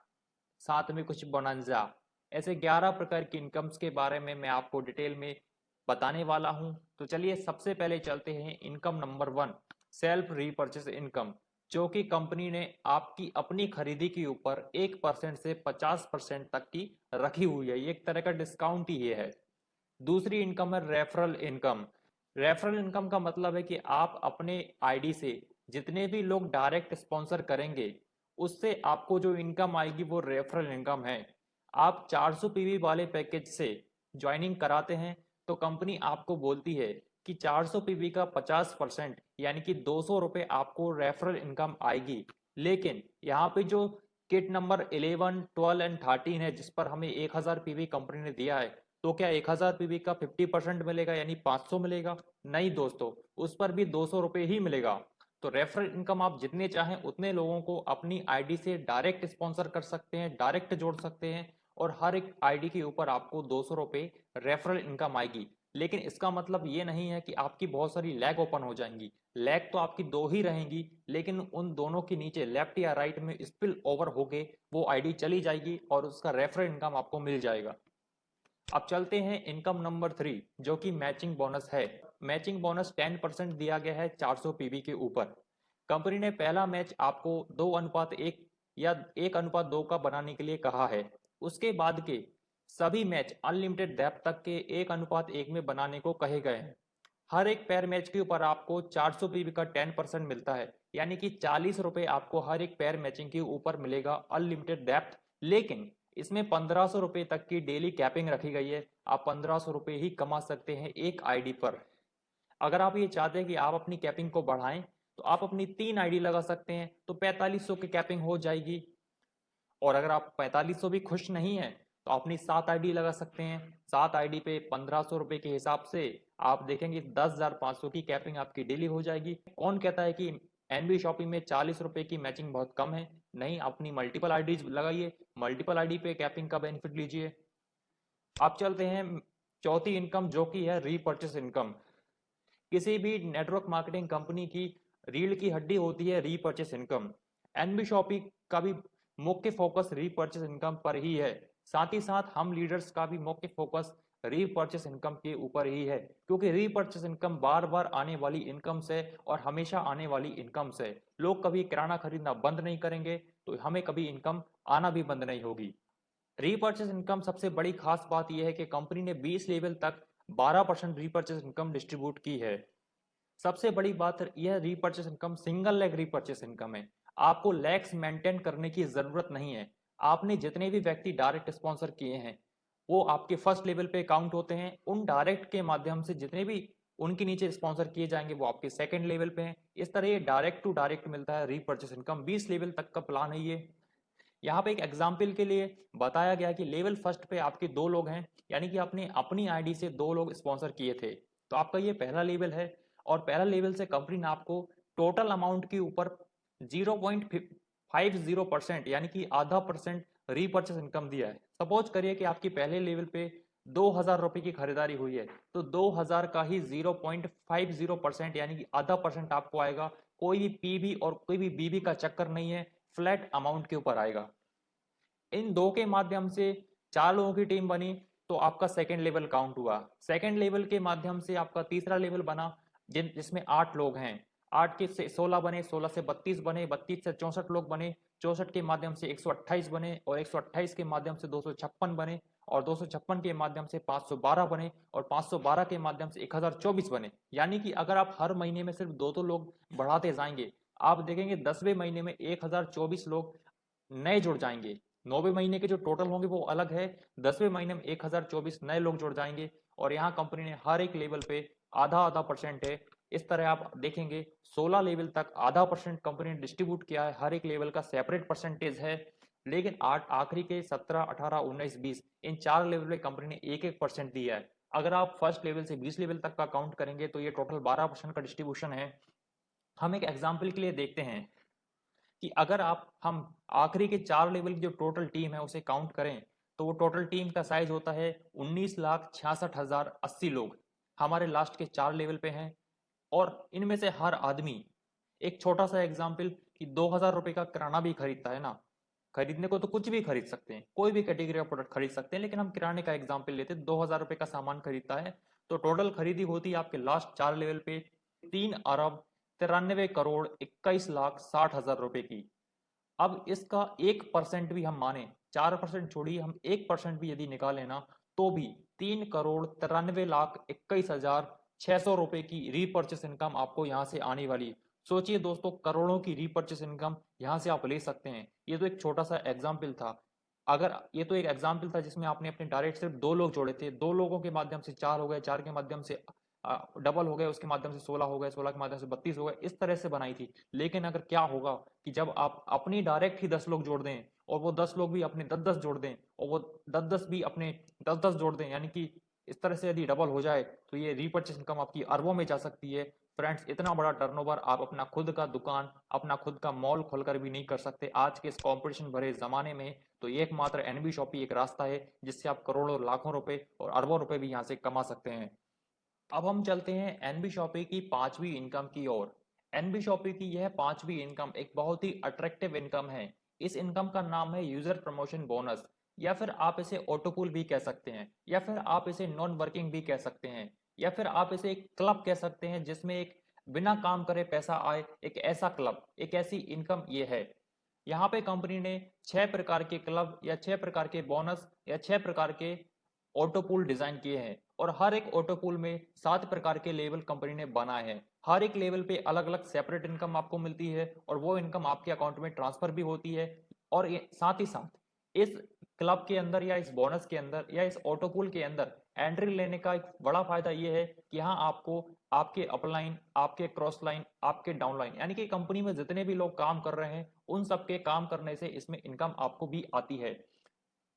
साथ में कुछ बोनंजा। ऐसे 11 प्रकार की इनकम्स के बारे में मैं आपको डिटेल में बताने वाला हूं। तो चलिए सबसे पहले चलते हैं income number 1, self repurchase income, जो कि कंपनी ने आपकी अपनी खरीदी के ऊपर 1% से 50% तक की रखी हुई है। ये एक तरह का डिस्काउंट ही ये है। दूसरी इनकम है रेफरल इनकम। रेफरल इनकम का मतलब है कि आप अपने आईडी से जितने भी लोग डायरेक्ट स्पॉन्सर करेंगे उससे आपको जो इनकम आएगी वो रेफरल इनकम है। आप 400 पीवी वाले पैकेज से ज्वाइनिंग कराते हैं तो कंपनी आपको बोलती है कि 400 पीवी का 50% यानी कि 200 रुपए आपको रेफरल इनकम आएगी। लेकिन यहाँ पे जो किट नंबर 11, 12 एंड 13 है जिस पर हमें 1000 पीवी कंपनी ने दिया है, तो क्या 1000 पीवी का 50% मिलेगा यानी 500 मिलेगा? नहीं दोस्तों, उस पर भी 200 रुपए ही मिलेगा। तो रेफरल इनकम आप जितने चाहें उतने लोगों को अपनी आईडी से डायरेक्ट स्पॉन्सर कर सकते हैं, डायरेक्ट जोड़ सकते हैं और हर एक आईडी के ऊपर आपको 200 रुपए रेफरल इनकम आएगी। लेकिन इसका मतलब ये नहीं है कि आपकी बहुत सारी लैग ओपन हो जाएंगी। लैग तो आपकी दो ही रहेंगी, लेकिन उन दोनों के नीचे लेफ्ट या राइट में स्पिल ओवर होके वो आईडी चली जाएगी और उसका रेफरल इनकम आपको मिल जाएगा। अब चलते हैं इनकम नंबर 3, जो कि मैचिंग बोनस है। मैचिंग बोनस 10% दिया गया है 400 पीवी के ऊपर। कंपनी ने पहला मैच आपको 2:1 या 1:2 का बनाने के लिए कहा है। उसके बाद के सभी मैच अनलिमिटेड डेप्थ तक के 1:1 में बनाने को कहे गए हैं। हर एक पैर मैच के ऊपर आपको 400 पीवी का 10% मिलता है, यानी कि 40 रुपए आपको हर एक पैर मैचिंग के ऊपर मिलेगा अनलिमिटेड डेप्थ। लेकिन इसमें 1500 रुपए तक की डेली कैपिंग रखी गई है। आप 1500 रुपए ही कमा सकते हैं एक आईडी पर। अगर आप ये चाहते हैं कि आप अपनी कैपिंग को बढ़ाएं तो आप अपनी 3 आईडी लगा सकते हैं, तो 4500 की कैपिंग हो जाएगी। और अगर आप 4500 भी खुश नहीं है तो अपनी 7 आईडी लगा सकते हैं। 7 आईडी पे 1500 रुपए के हिसाब से आप देखेंगे 10,500 की कैपिंग आपकी डेली हो जाएगी। कौन कहता है कि एनबी शॉपिंग में 40 रुपए की मैचिंग बहुत कम है? नहीं, अपनी मल्टीपल आईडी लगाइए, मल्टीपल आईडी पे कैपिंग का बेनिफिट लीजिए। आप चलते हैं चौथी इनकम, जो कि है रीपर्चेस इनकम। किसी भी नेटवर्क मार्केटिंग कंपनी की रीढ़ की हड्डी होती है रीपर्चेस इनकम। एनबी शॉपी का भी मुख्य फोकस रीपर्चेस इनकम पर ही है। साथ ही साथ हम लीडर्स का भी मुख्य फोकस रीपर्चेस इनकम के ऊपर ही है, क्योंकि रीपर्चेस इनकम बार बार आने वाली इनकम से और हमेशा आने वाली इनकम से। लोग कभी किराना खरीदना बंद नहीं करेंगे तो हमें कभी इनकम आना भी बंद नहीं होगी। रीपर्चेस इनकम सबसे बड़ी खास बात यह है कि कंपनी ने 20 लेवल तक 12% रीपर्चेस इनकम डिस्ट्रीब्यूट की है। सबसे बड़ी बात यह repurchase income single leg repurchase income है। आपको लेग्स मेंटेन करने की जरूरत नहीं है। आपने जितने भी व्यक्ति डायरेक्ट स्पॉन्सर किए हैं वो आपके फर्स्ट लेवल पे काउंट होते हैं। उन डायरेक्ट के माध्यम से जितने भी उनके नीचे स्पॉन्सर किए जाएंगे वो आपके सेकंड लेवल पे हैं। इस तरह ये डायरेक्ट टू डायरेक्ट मिलता है रीपर्चेस इनकम। 20 लेवल तक का प्लान है ये। यहाँ पे एक एग्जाम्पल के लिए बताया गया कि लेवल फर्स्ट पे आपके 2 लोग हैं, यानी कि आपने अपनी आईडी से 2 लोग स्पॉन्सर किए थे, तो आपका ये पहला लेवल है। और पहला लेवल से कंपनी ने आपको टोटल अमाउंट के ऊपर 0.50% यानी कि आधा परसेंट रीपर्चेस इनकम दिया है। सपोज करिए कि आपकी पहले लेवल पे 2000 रुपए की खरीदारी हुई है, तो 2000 का ही 0.50% यानी कि आधा परसेंट आपको आएगा। कोई भी पीबी और कोई भी बीबी का चक्कर नहीं है, फ्लैट अमाउंट के ऊपर आएगा। इन दो के माध्यम से 4 लोगों की टीम बनी तो आपका सेकंड लेवल काउंट हुआ। सेकंड लेवल के माध्यम से आपका तीसरा लेवल बना जिसमें 8 लोग हैं। 8 के से 16 बने, 16 से 32 बने, 32 से 64 लोग बने, 64 के माध्यम से 128 बने और 128 के माध्यम से 256 बने और 256 के माध्यम से 512 बने और 512 के माध्यम से 1024 बने। यानी कि अगर आप हर महीने में सिर्फ 2 लोग बढ़ाते जाएंगे, आप देखेंगे 10वें महीने में 1024 लोग नए जुड़ जाएंगे। 9वें महीने के जो टोटल होंगे वो अलग है, 10वें महीने में 1024 नए लोग जुड़ जाएंगे। और यहाँ कंपनी ने हर एक लेवल पे आधा आधा परसेंट है। इस तरह आप देखेंगे 16 लेवल तक आधा परसेंट कंपनी ने डिस्ट्रीब्यूट किया है, हर एक लेवल का सेपरेट परसेंटेज है। लेकिन आठ आखिरी के 17, 18, 19, 20 इन 4 लेवल पे कंपनी ने 1-1% दिया है। अगर आप फर्स्ट लेवल से 20 लेवल तक का काउंट करेंगे तो ये टोटल 12% का डिस्ट्रीब्यूशन है। हम एक एग्जाम्पल के लिए देखते हैं कि अगर हम आखिरी के 4 लेवल की जो टोटल टीम है उसे काउंट करें तो वो टोटल टीम का साइज होता है 19,66,080 लोग हमारे लास्ट के 4 लेवल पे हैं। और इनमें से हर आदमी, एक छोटा सा एग्जाम्पल कि 2,000 रुपये का किराना भी खरीदता है ना, खरीदने को तो कुछ भी खरीद सकते हैं, कोई भी कैटेगरी का प्रोडक्ट खरीद सकते हैं, लेकिन हम किराने का एग्जाम्पल लेते हैं, 2,000 रुपये का सामान खरीदता है तो टोटल खरीदी होती है आपके लास्ट 4 लेवल पे 3,93,21,60,000 रुपये की। अब इसका 1% भी हम माने, 4% छोड़िए, हम 1% भी यदि निकालें ना तो भी 3,93,21,600 रुपये की रीपर्चेस इनकम आपको यहाँ से आने वाली है। सोचिए दोस्तों, करोड़ों की रीपर्चेस इनकम यहाँ से आप ले सकते हैं। ये तो एक छोटा सा एग्जाम्पल था। अगर ये तो एक एग्जाम्पल था जिसमें आपने अपने डायरेक्ट सिर्फ 2 लोग जोड़े थे, 2 लोगों के माध्यम से 4 हो गए, 4 के माध्यम से डबल हो गए, उसके माध्यम से 16 हो गए, 16 के माध्यम से 32 हो गए, इस तरह से बनाई थी। लेकिन अगर क्या होगा कि जब आप अपनी डायरेक्ट ही 10 लोग जोड़ दें और वो 10 लोग भी अपने 10-10 जोड़ दें और वो 10-10 भी अपने 10-10 जोड़ दें, यानी कि इस तरह से यदि डबल हो जाए तो ये रीपर्चेस इनकम आपकी अरबों में जा सकती है। फ्रेंड्स, इतना बड़ा टर्नओवर आप अपना खुद का दुकान, अपना खुद का मॉल खोलकर भी नहीं कर सकते आज के इस कंपटीशन भरे जमाने में। तो ये एकमात्र एनबी शॉपी एक रास्ता है जिससे आप करोड़ों लाखों रुपए और अरबों रुपए भी यहाँ से कमा सकते हैं। अब हम चलते हैं एनबी शॉपी की पांचवी इनकम की ओर। एनबी शॉपी की यह पांचवी इनकम एक बहुत ही अट्रैक्टिव इनकम है। इस इनकम का नाम है यूजर प्रमोशन बोनस, या फिर आप इसे ऑटोपूल भी कह सकते हैं, या फिर आप इसे नॉन वर्किंग भी कह सकते हैं, या फिर आप इसे एक क्लब कह सकते हैं जिसमें एक बिना काम करे पैसा आए, एक ऐसा क्लब, एक ऐसी इनकम ये है। यहाँ पे कंपनी ने 6 प्रकार के क्लब या 6 प्रकार के बोनस या 6 प्रकार के ऑटो पूल डिजाइन किए हैं और हर एक ऑटो पूल में 7 प्रकार के लेवल कंपनी ने बनाए हैं। हर एक लेवल पे अलग अलग सेपरेट इनकम आपको मिलती है और वो इनकम आपके अकाउंट में ट्रांसफर भी होती है। और ये साथ ही साथ इस क्लब के अंदर या इस बोनस के अंदर या इस ऑटो पूल के अंदर एंट्री लेने का एक बड़ा फायदा ये है कि यहाँ आपको आपके अपलाइन, आपके क्रॉस लाइन, आपके डाउनलाइन, यानी कि कंपनी में जितने भी लोग काम कर रहे हैं उन सबके काम करने से इसमें इनकम आपको भी आती है।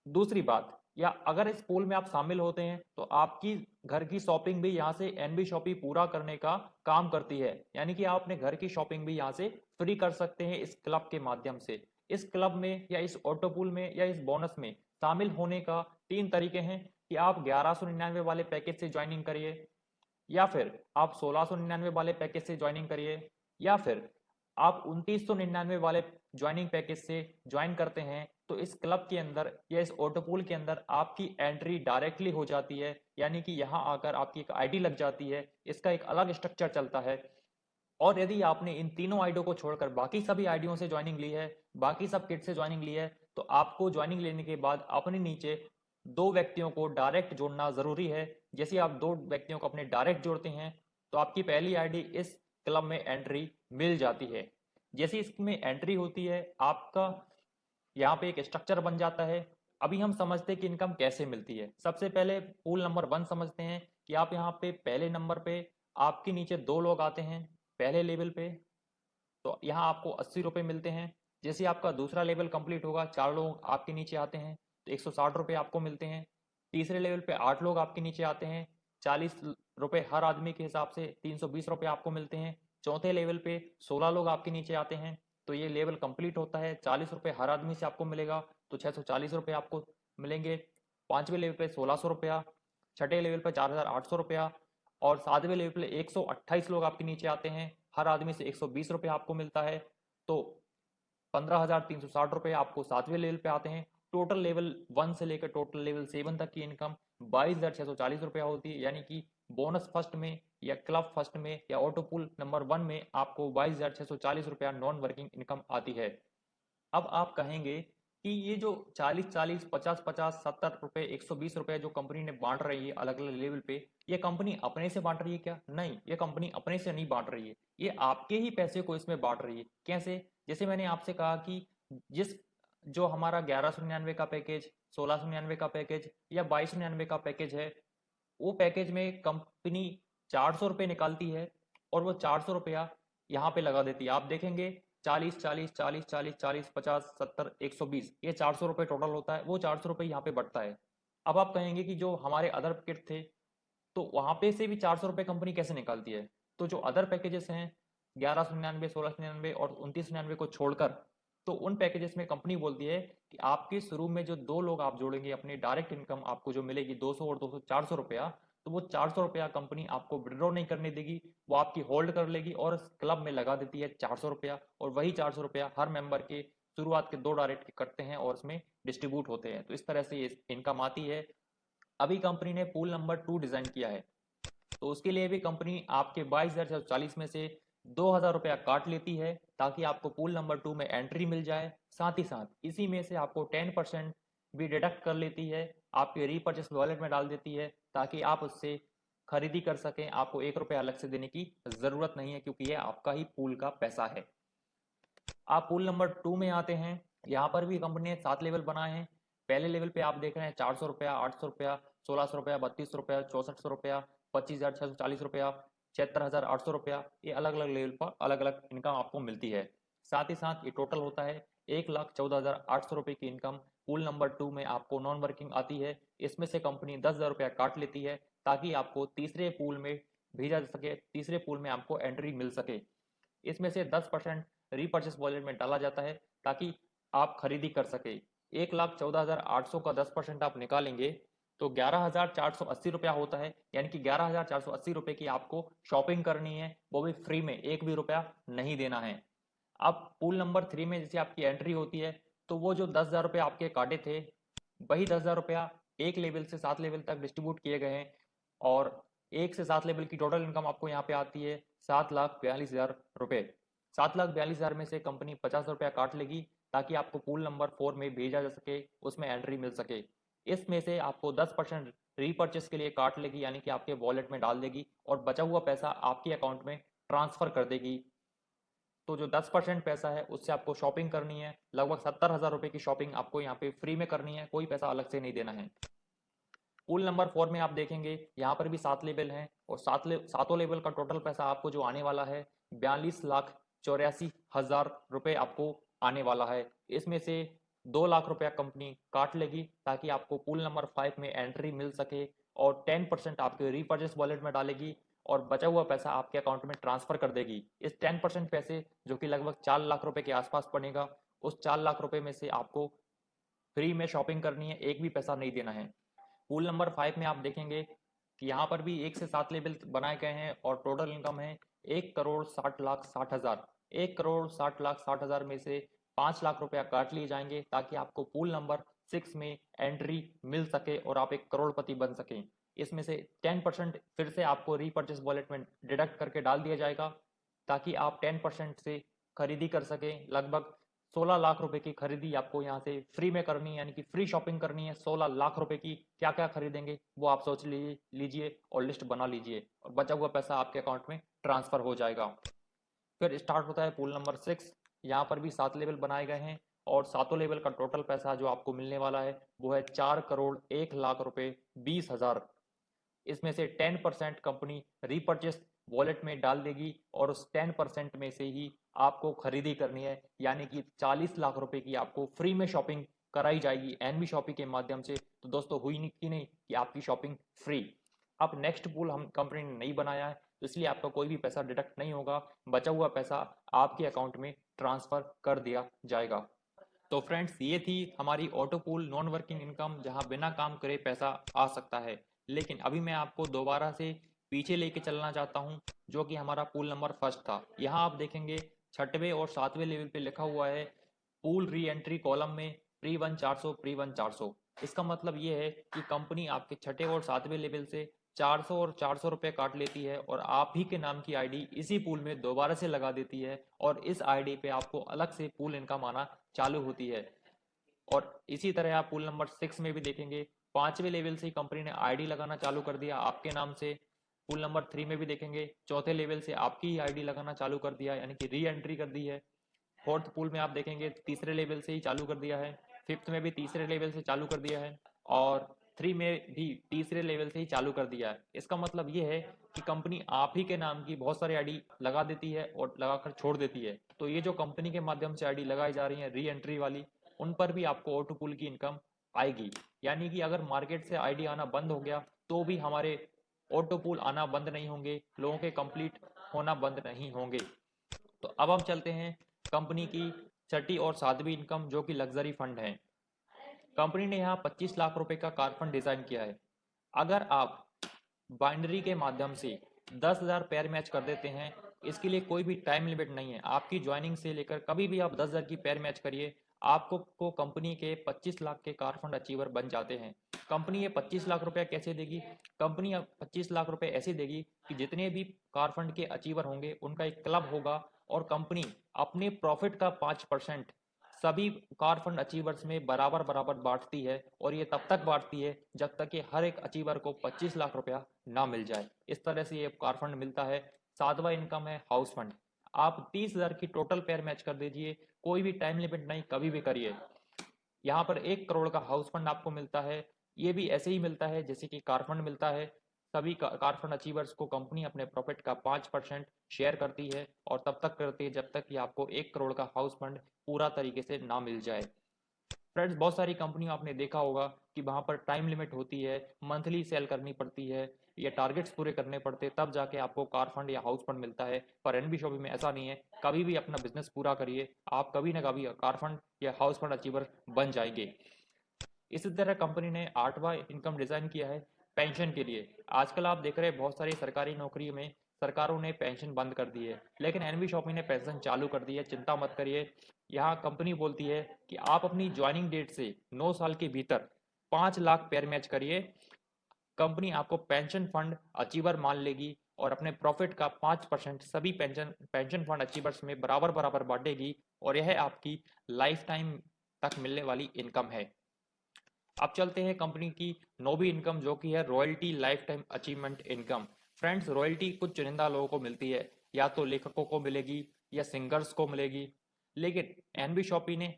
दूसरी बात, या अगर इस पूल में आप शामिल होते हैं तो आपकी घर की शॉपिंग भी यहाँ से एनबी शॉपी पूरा करने का काम करती है, यानी कि आप अपने घर की शॉपिंग भी यहाँ से फ्री कर सकते हैं इस क्लब के माध्यम से। इस क्लब में या इस ऑटो पूल में या इस बोनस में शामिल होने का 3 तरीके हैं कि आप 1199 वाले पैकेज से ज्वाइनिंग करिए, या फिर आप 1699 वाले पैकेज से ज्वाइनिंग करिए, या फिर आप 2999 वाले ज्वाइनिंग पैकेज से ज्वाइन करते हैं तो इस क्लब के अंदर या इस ऑटोपूल के अंदर आपकी एंट्री डायरेक्टली हो जाती है, यानी कि यहाँ आकर आपकी एक आईडी लग जाती है, इसका एक अलग स्ट्रक्चर चलता है। और यदि आपने इन तीनों आईडियों को छोड़कर बाकी सभी आईडियों से ज्वाइनिंग ली है, बाकी सब किट से ज्वाइनिंग ली है, तो आपको ज्वाइनिंग लेने के बाद अपने नीचे 2 व्यक्तियों को डायरेक्ट जोड़ना जरूरी है। जैसे आप 2 व्यक्तियों को अपने डायरेक्ट जोड़ते हैं तो आपकी पहली आईडी इस क्लब में एंट्री मिल जाती है। जैसे इसमें एंट्री होती है आपका यहाँ पे एक स्ट्रक्चर बन जाता है। अभी हम समझते हैं कि इनकम कैसे मिलती है। सबसे पहले पूल नंबर 1 समझते हैं कि आप यहाँ पे पहले नंबर पे आपके नीचे 2 लोग आते हैं पहले लेवल पे, तो यहाँ आपको 80 रुपये मिलते हैं। जैसे आपका दूसरा लेवल कंप्लीट होगा, 4 लोग आपके नीचे आते हैं तो 160 रुपये आपको मिलते हैं। तीसरे लेवल पे 8 लोग आपके नीचे आते हैं, 40 रुपये हर आदमी के हिसाब से 320 रुपये आपको मिलते हैं। चौथे लेवल पे 16 लोग आपके नीचे आते हैं तो ये लेवल कंप्लीट होता है, 40 रुपये हर आदमी से आपको मिलेगा तो 640 रुपये आपको मिलेंगे। पांचवें लेवल पे 1600 रुपया, छठे लेवल पे 4800 रुपया, और सातवें लेवल पे 128 लोग आपके नीचे आते हैं, हर आदमी से 120 रुपये आपको मिलता है। तो 15,360 रुपये आपको सातवें लेवल पे आते हैं। टोटल लेवल 1 से लेकर टोटल लेवल 7 तक की इनकम 22,640 रुपया होती है, यानी कि बोनस फर्स्ट में या क्लब फर्स्ट में या ऑटो पूल नंबर 1 में आपको 22,640 रुपया नॉन वर्किंग इनकम आती है। अब आप कहेंगे कि ये जो 40-40, 50-50, 70 रुपए, 120 रुपए जो कंपनी ने बांट रही है अलग अलग लेवल पे, ये कंपनी अपने से बांट रही है क्या? नहीं, ये कंपनी अपने से नहीं बांट रही है, ये आपके ही पैसे को इसमें बांट रही है। कैसे? जैसे मैंने आपसे कहा कि जिस जो हमारा 1199 का पैकेज, 1699 का पैकेज या 2299 का पैकेज है, वो पैकेज में कंपनी 400 रुपये निकालती है और वो 400 रुपया यहाँ पे लगा देती है। आप देखेंगे 40, 40, 40, 40, 40, 50, 70, 120, ये 400 रुपये टोटल होता है, वो 400 रुपये यहाँ पे बढ़ता है। अब आप कहेंगे कि जो हमारे अदर किट थे तो वहाँ पे से भी 400 रुपये कंपनी कैसे निकालती है? तो जो अदर पैकेजेस हैं 1199, 1699 और 2999 को छोड़कर, तो उन पैकेजेस में कंपनी बोलती है कि आपके शुरू में जो 2 लोग आप जोड़ेंगे अपनी डायरेक्ट इनकम आपको जो मिलेगी 200 और 200 400 रुपया, तो वो 400 रुपया कंपनी आपको विड्रॉ नहीं करने देगी, वो आपकी होल्ड कर लेगी और क्लब में लगा देती है 400 रुपया, और वही 400 रुपया हर मेंबर के शुरुआत के 2 डायरेक्ट कटते हैं और उसमें डिस्ट्रीब्यूट होते हैं। तो इस तरह से ये इनकम आती है। अभी कंपनी ने पूल नंबर 2 डिजाइन किया है, तो उसके लिए भी कंपनी आपके 22,440 में से 2,000 रुपया काट लेती है ताकि आपको पूल नंबर 2 में एंट्री मिल जाए। साथ ही साथ इसी में से आपको 10% भी डिडक्ट कर लेती है, आपके रीपर्चेस वॉलेट में डाल देती है ताकि आप उससे खरीदी कर सकें। आपको 1 रुपया अलग से देने की जरूरत नहीं है क्योंकि ये आपका ही पूल का पैसा है। आप पूल नंबर 2 में आते हैं। यहाँ पर भी कंपनी ने 7 लेवल बनाए हैं। पहले लेवल पे आप देख रहे हैं 400 रुपया, 800 रुपया, 1600 रुपया, 3200 रुपया, 6400 रुपया, 25,640 रुपया, 76,800 रुपया, ये अलग अलग लेवल पर अलग अलग इनकम आपको मिलती है। साथ ही साथ ये टोटल होता है 1,14,800 रुपये की इनकम पूल नंबर 2 में आपको नॉन वर्किंग आती है। इसमें से कंपनी 10,000 रुपया काट लेती है ताकि आपको तीसरे पूल में भेजा जा सके, तीसरे पूल में आपको एंट्री मिल सके। इसमें से 10% रीपर्चेस वॉलेट में डाला जाता है ताकि आप खरीदी कर सके। 1,14,800 का 10% आप निकालेंगे तो 11,480 रुपया होता है, यानी कि 11,480 रुपये की आपको शॉपिंग करनी है, वो भी फ्री में, एक भी रुपया नहीं देना है। अब पूल नंबर 3 में जैसे आपकी एंट्री होती है तो वो जो 10,000 रुपये आपके काटे थे, वही 10,000 रुपया 1 लेवल से 7 लेवल तक डिस्ट्रीब्यूट किए गए हैं, और 1 से 7 लेवल की टोटल इनकम आपको यहाँ पे आती है 7,42,000 रुपये। 7,42,000 में से कंपनी 50 रुपया काट लेगी ताकि आपको पूल नंबर 4 में भेजा जा सके, उसमें एंट्री मिल सके। इसमें से आपको 10% रीपर्चेस के लिए काट लेगी, यानी कि आपके वॉलेट में डाल देगी और बचा हुआ पैसा आपके अकाउंट में ट्रांसफर कर देगी। तो जो 10% पैसा है उससे आपको शॉपिंग करनी है, लगभग 70,000 रुपये की शॉपिंग आपको यहाँ पे फ्री में करनी है, कोई पैसा अलग से नहीं देना है। पूल नंबर 4 में आप देखेंगे यहाँ पर भी 7 लेवल हैं, और सातों लेवल का टोटल पैसा आपको जो आने वाला है 42,84,000 रुपये आपको आने वाला है। इसमें से 2 लाख रुपया कंपनी काट लेगी ताकि आपको पूल नंबर 5 में एंट्री मिल सके, और 10% आपके रीपर्चेस वॉलेट में डालेगी और बचा हुआ पैसा आपके अकाउंट में ट्रांसफर कर देगी। इस 10% पैसे जो कि लगभग 4 लाख रुपए के आसपास पड़ेगा, उस 4 लाख रुपए में से आपको फ्री में शॉपिंग करनी है, एक भी पैसा नहीं देना है। पूल नंबर 5 में आप देखेंगे कि यहाँ पर भी 1 से 7 लेवल बनाए गए हैं और टोटल इनकम है 1,60,60,000। 1,60,60,000 में से 5 लाख रुपया काट लिए जाएंगे ताकि आपको पूल नंबर 6 में एंट्री मिल सके और आप एक करोड़पति बन सकें। इसमें से 10% फिर से आपको रीपर्चेस वॉलेट में डिडक्ट करके डाल दिया जाएगा ताकि आप 10% से खरीदी कर सकें। लगभग 16 लाख रुपए की खरीदी आपको यहाँ से फ्री में करनी है, यानी कि फ्री शॉपिंग करनी है 16 लाख रुपए की। क्या क्या खरीदेंगे वो आप सोच लीजिए और लिस्ट बना लीजिए, और बचा हुआ पैसा आपके अकाउंट में ट्रांसफर हो जाएगा। फिर स्टार्ट होता है पूल नंबर 6। यहाँ पर भी 7 लेवल बनाए गए हैं और सातों लेवल का टोटल पैसा जो आपको मिलने वाला है वो है 4,01,20,000। इसमें से 10% कंपनी रीपर्चेस वॉलेट में डाल देगी और उस 10% में से ही आपको खरीदी करनी है, यानी कि 40 लाख रुपए की आपको फ्री में शॉपिंग कराई जाएगी एनबी शॉपिंग के माध्यम से। तो दोस्तों हुई नहीं कि नहीं कि आपकी शॉपिंग फ्री। अब नेक्स्ट पूल हम कंपनी ने नहीं बनाया है, तो इसलिए आपका कोई भी पैसा डिडक्ट नहीं होगा, बचा हुआ पैसा आपके अकाउंट में ट्रांसफर कर दिया जाएगा। तो फ्रेंड्स ये थी हमारी auto pool non working income, जहां बिना काम करे पैसा आ सकता है। लेकिन अभी मैं आपको दोबारा से पीछे लेके चलना चाहता हूं, जो कि हमारा पूल नंबर फर्स्ट था। यहाँ आप देखेंगे 6वें और 7वें लेवल पे लिखा हुआ है पूल री एंट्री कॉलम में प्री वन 400 प्री वन 400। इसका मतलब ये है कि कंपनी आपके 6वें और 7वें लेवल से 400 और 400 रुपये काट लेती है और आप ही के नाम की आईडी इसी पूल में दोबारा से लगा देती है, और इस आईडी पे आपको अलग से पूल इनकम आना चालू होती है। और इसी तरह आप पूल नंबर 6 में भी देखेंगे 5वें लेवल से कंपनी ने आईडी लगाना चालू कर दिया आपके नाम से। पूल नंबर 3 में भी देखेंगे 4थे लेवल से आपकी ही आईडी लगाना चालू कर दिया, यानी कि री एंट्री कर दी है। 4th पूल में आप देखेंगे तीसरे लेवल से ही चालू कर दिया है। 5th में भी तीसरे लेवल से चालू कर दिया है, और 3 में भी तीसरे लेवल से ही चालू कर दिया है। इसका मतलब ये है कि कंपनी आप ही के नाम की बहुत सारी आईडी लगा देती है और लगाकर छोड़ देती है। तो ये जो कंपनी के माध्यम से आईडी लगाई जा रही है री एंट्री वाली, उन पर भी आपको ऑटो पूल की इनकम आएगी। यानी कि अगर मार्केट से आईडी आना बंद हो गया तो भी हमारे ऑटो पूल आना बंद नहीं होंगे, लोगों के कंप्लीट होना बंद नहीं होंगे। तो अब हम चलते हैं कंपनी की छठी और सातवीं इनकम, जो कि लग्जरी फंड है। कंपनी ने यहाँ 25 लाख रुपए का कार फंड डिजाइन किया है। अगर आप बाइनरी के माध्यम से 10,000 पेयर मैच कर देते हैं, इसके लिए कोई भी टाइम लिमिट नहीं है। आपकी ज्वाइनिंग से लेकर कभी भी आप 10,000 की पेयर मैच करिए, आपको कंपनी के 25 लाख के कार फंड अचीवर बन जाते हैं। कंपनी ये 25 लाख रुपया कैसे देगी? कंपनी अब 25 लाख रुपए ऐसे देगी कि जितने भी कार फंड के अचीवर होंगे उनका एक क्लब होगा, और कंपनी अपने प्रॉफिट का 5% सभी कार फंड अचीवर्स में बराबर बराबर बांटती है, और ये तब तक बांटती है जब तक कि हर एक अचीवर को 25 लाख रुपया ना मिल जाए। इस तरह से ये कार फंड मिलता है। सातवां इनकम है हाउस फंड। आप 30,000 की टोटल पेयर मैच कर दीजिए, कोई भी टाइम लिमिट नहीं, कभी भी करिए। यहाँ पर 1 करोड़ का हाउस फंड आपको मिलता है। ये भी ऐसे ही मिलता है जैसे कि कार फंड मिलता है। सभी कार फंड अचीवर्स को कंपनी अपने प्रॉफिट का 5% शेयर करती है, और तब तक करती है जब तक कि आपको 1 करोड़ का हाउस फंड पूरा तरीके से ना मिल जाए। फ्रेंड्स, बहुत सारी कंपनियों आपने देखा होगा कि वहाँ पर टाइम लिमिट होती है, मंथली सेल करनी पड़ती है, या टारगेट्स पूरे करने पड़ते हैं, तब जाके आपको कार फंड या हाउस फंड मिलता है। पर एनबी शॉपी में ऐसा नहीं है। कभी भी अपना बिजनेस पूरा करिए, आप कभी ना कभी कार फंड या हाउस फंड अचीवर बन जाएंगे। इसी तरह कंपनी ने आठवां इनकम डिजाइन किया है पेंशन के लिए। आजकल आप देख रहे हैं बहुत सारी सरकारी नौकरी में सरकारों ने पेंशन बंद कर दी है, लेकिन एनबी शॉपी ने पेंशन चालू कर दी है। चिंता मत करिए। यहाँ कंपनी बोलती है कि आप अपनी ज्वाइनिंग डेट से 9 साल के भीतर 5 लाख पेयर मैच करिए, कंपनी आपको पेंशन फंड अचीवर मान लेगी, और अपने प्रॉफिट का 5% सभी पेंशन पेंशन फंड अचीवर्स में बराबर बराबर बांटेगी, और यह आपकी लाइफ टाइम तक मिलने वाली इनकम है। अब चलते हैं कंपनी की नौवीं इनकम, जो कि है royalty life time achievement income. Friends, royalty कुछ चुनिंदा लोगों को मिलती है, या तो लेखकों को मिलेगी या सिंगर्स को मिलेगी, लेकिन एनबी शॉपी ने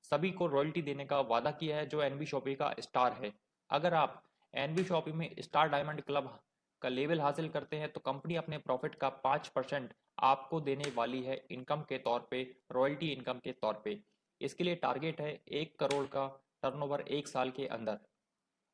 सभी को रॉयल्टी देने का वादा किया है जो एनबी शॉपी का स्टार है। अगर आप एनबी शॉपी में स्टार डायमंड क्लब का लेवल हासिल करते हैं, तो कंपनी अपने प्रॉफिट का 5% आपको देने वाली है इनकम के तौर पे, रॉयल्टी इनकम के तौर पे। इसके लिए टारगेट है 1 करोड़ का टर्नओवर 1 साल के अंदर।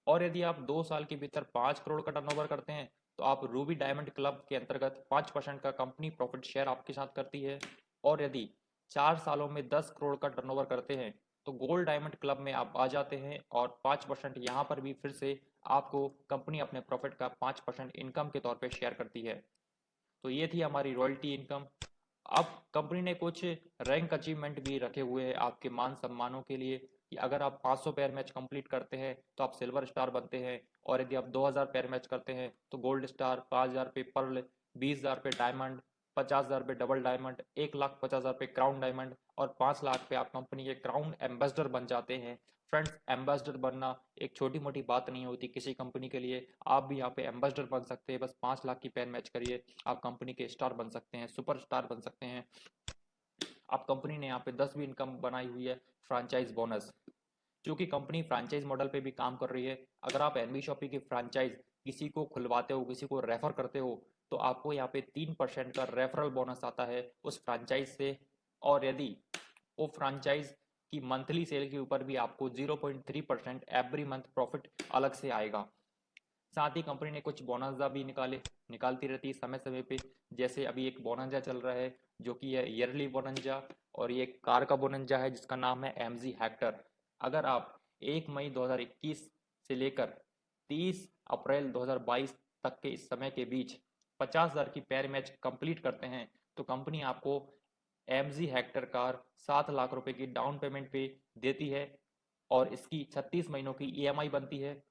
और यदि आप 2 साल के भीतर 5 करोड़ का टर्नओवर करते हैं, तो आप रूबी डायमंड क्लब के अंतर्गत 5% का कंपनी प्रॉफिट शेयर आपके साथ करती है। और यदि 4 सालों में 10 करोड़ का टर्नओवर करते हैं, तो गोल्ड डायमंड क्लब में आप आ जाते हैं, और 5% यहाँ पर भी फिर से आपको कंपनी अपने प्रॉफिट का 5% इनकम के तौर पर शेयर करती है। तो ये थी हमारी रॉयल्टी इनकम। अब कंपनी ने कुछ रैंक अचीवमेंट भी रखे हुए हैं आपके मान सम्मानों के लिए, कि अगर आप 500 पेयर मैच कंप्लीट करते हैं तो आप सिल्वर स्टार बनते हैं, और यदि आप 2000 पेयर मैच करते हैं तो गोल्ड स्टार, 5000 पे पर्ल, 20,000 पे डायमंड, 50,000 पे डबल डायमंड, 1,50,000 पे क्राउन डायमंड, और 5 लाख पे आप कंपनी के क्राउन एम्बेसडर बन जाते हैं। फ्रेंड्स, एम्बेसडर बनना एक छोटी मोटी बात नहीं होती किसी कंपनी के लिए। आप भी यहाँ पे एम्बेसडर बन सकते हैं, बस 5 लाख की पेयर मैच करिए, आप कंपनी के स्टार बन सकते हैं, सुपर स्टार बन सकते हैं। अब कंपनी ने यहाँ पे 10वीं इनकम बनाई हुई है फ्रेंचाइज बोनस। क्योंकि कंपनी फ्रेंचाइज मॉडल पे भी काम कर रही है, अगर आप एनबी शॉपी की फ्रेंचाइज किसी को खुलवाते हो, किसी को रेफर करते हो, तो आपको यहाँ पे 3% का रेफरल बोनस आता है उस फ्रेंचाइज से। और यदि वो फ्रेंचाइज की मंथली सेल के ऊपर भी आपको 0.3% एवरी मंथ प्रॉफिट अलग से आएगा। साथ ही कंपनी ने कुछ बोनंजा भी निकालती रहती है समय समय पे। जैसे अभी एक बोनंजा चल रहा है जो कि है ईयरली बोनंजा, और ये एक कार का बोनंजा है जिसका नाम है एमजी हेक्टर। अगर आप 1 मई 2021 से लेकर 30 अप्रैल 2022 तक के इस समय के बीच 50,000 की पेयर मैच कंप्लीट करते हैं, तो कंपनी आपको एमजी हेक्टर कार 7 लाख रुपए की डाउन पेमेंट पे देती है, और इसकी 36 महीनों की ईएमआई बनती है।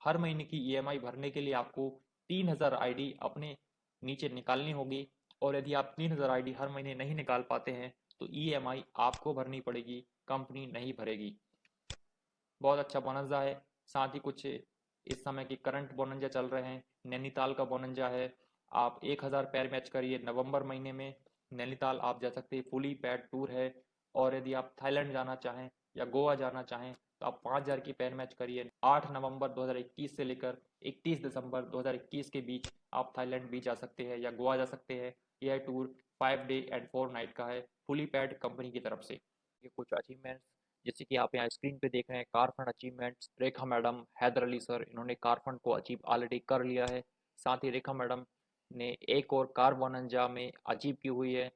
हर महीने की ईएमआई भरने के लिए आपको 3,000 आईडी अपने नीचे निकालनी होगी, और यदि आप 3,000 आईडी हर महीने नहीं निकाल पाते हैं, तो ईएमआई आपको भरनी पड़ेगी, कंपनी नहीं भरेगी। बहुत अच्छा बोनंजा है। साथ ही कुछ इस समय की करंट बोनंजा चल रहे हैं। नैनीताल का बोनंजा है, आप 1,000 पैर मैच करिए नवंबर महीने में, नैनीताल आप जा सकते हैं, फुली पैड टूर है। और यदि आप थाईलैंड जाना चाहें या गोवा जाना चाहें, तो आप 5,000 की पैर मैच करिए 8 नवंबर 2021 से लेकर 31 दिसंबर 2021 के बीच आप थाईलैंड भी जा सकते हैं या गोवा जा सकते हैं। यह टूर 5 डे एंड 4 नाइट का है, फुली पैड कंपनी की तरफ से। ये कुछ अचीवमेंट्स जैसे कि आप यहाँ स्क्रीन पे देख रहे हैं, कारफंड अचीवमेंट्स, रेखा मैडम, हैदर अली सर, इन्होंने कारफंड को अचीव ऑलरेडी कर लिया है। साथ ही रेखा मैडम ने एक और कार बोनंजा में अचीव की हुई है।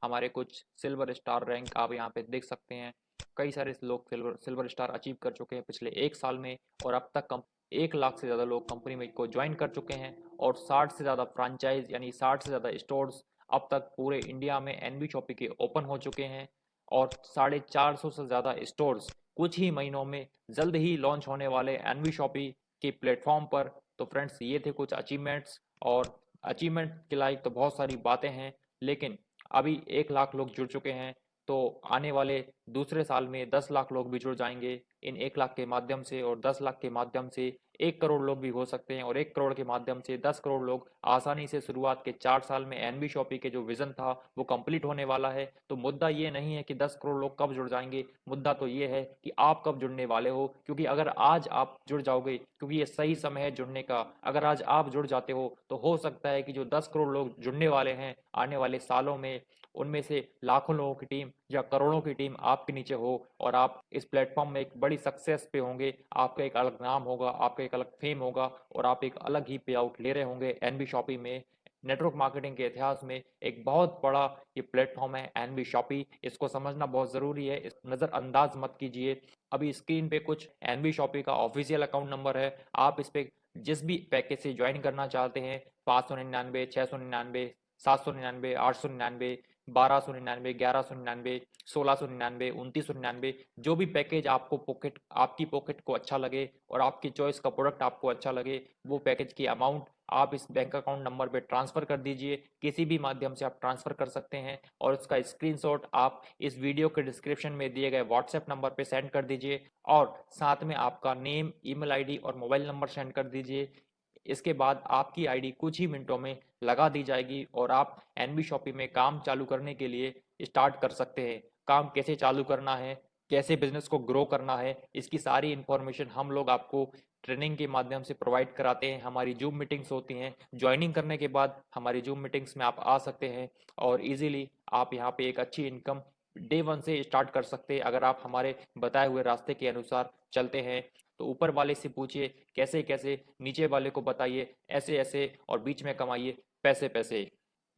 हमारे कुछ सिल्वर स्टार रैंक आप यहाँ पे देख सकते हैं। कई सारे लोग सिल्वर स्टार अचीव कर चुके हैं पिछले 1 साल में, और अब तक 1 लाख से ज़्यादा लोग कंपनी में को ज्वाइन कर चुके हैं, और 60 से ज़्यादा फ्रेंचाइज यानी 60 से ज़्यादा स्टोर्स अब तक पूरे इंडिया में एनबी शॉपी के ओपन हो चुके हैं, और 450 से ज़्यादा स्टोर्स कुछ ही महीनों में जल्द ही लॉन्च होने वाले एनबी शॉपी के प्लेटफॉर्म पर। तो फ्रेंड्स, ये थे कुछ अचीवमेंट्स, और अचीवमेंट के लायक तो बहुत सारी बातें हैं, लेकिन अभी 1 लाख लोग जुड़ चुके हैं, तो आने वाले दूसरे साल में 10 लाख लोग भी जुड़ जाएंगे इन 1 लाख के माध्यम से, और 10 लाख के माध्यम से 1 करोड़ लोग भी हो सकते हैं, और 1 करोड़ के माध्यम से 10 करोड़ लोग आसानी से शुरुआत के 4 साल में एनबी शॉपी के जो विजन था वो कंप्लीट होने वाला है। तो मुद्दा ये नहीं है कि 10 करोड़ लोग कब जुड़ जाएंगे, मुद्दा तो ये है कि आप कब जुड़ने वाले हो, क्योंकि अगर आज आप जुड़ जाओगे, क्योंकि ये सही समय है जुड़ने का, अगर आज आप जुड़ जाते हो तो हो सकता है कि जो 10 करोड़ लोग जुड़ने वाले हैं आने वाले सालों में, उनमें से लाखों लोगों की टीम या करोड़ों की टीम आपके नीचे हो, और आप इस प्लेटफॉर्म में एक बड़ी सक्सेस पे होंगे। आपका एक अलग नाम होगा, आपका एक अलग फेम होगा, और आप एक अलग ही पे आउट ले रहे होंगे एनबी शॉपी में। नेटवर्क मार्केटिंग के इतिहास में एक बहुत बड़ा ये प्लेटफॉर्म है एनबी शॉपी, इसको समझना बहुत ज़रूरी है, इस नज़रअंदाज मत कीजिए। अभी स्क्रीन पे कुछ एनबी शॉपी का ऑफिशियल अकाउंट नंबर है, आप इस पे जिस भी पैकेज से ज्वाइन करना चाहते हैं, 599, 699, 799, 899, 1299, 1199, 1699, 2999, जो भी पैकेज आपकी पॉकेट को अच्छा लगे और आपकी चॉइस का प्रोडक्ट आपको अच्छा लगे, वो पैकेज की अमाउंट आप इस बैंक अकाउंट नंबर पे ट्रांसफर कर दीजिए। किसी भी माध्यम से आप ट्रांसफर कर सकते हैं, और उसका स्क्रीनशॉट आप इस वीडियो के डिस्क्रिप्शन में दिए गए व्हाट्सएप नंबर पे सेंड कर दीजिए, और साथ में आपका नेम, ईमेल आईडी और मोबाइल नंबर सेंड कर दीजिए। इसके बाद आपकी आईडी कुछ ही मिनटों में लगा दी जाएगी, और आप एनबी शॉपी में काम चालू करने के लिए स्टार्ट कर सकते हैं। काम कैसे चालू करना है, कैसे बिजनेस को ग्रो करना है, इसकी सारी इंफॉर्मेशन हम लोग आपको ट्रेनिंग के माध्यम से प्रोवाइड कराते हैं। हमारी जूम मीटिंग्स होती हैं, ज्वाइनिंग करने के बाद हमारी जूम मीटिंग्स में आप आ सकते हैं, और इजीली आप यहाँ पे एक अच्छी इनकम डे 1 से स्टार्ट कर सकते हैं अगर आप हमारे बताए हुए रास्ते के अनुसार चलते हैं। तो ऊपर वाले से पूछिए कैसे कैसे, नीचे वाले को बताइए ऐसे ऐसे, और बीच में कमाइए पैसे पैसे।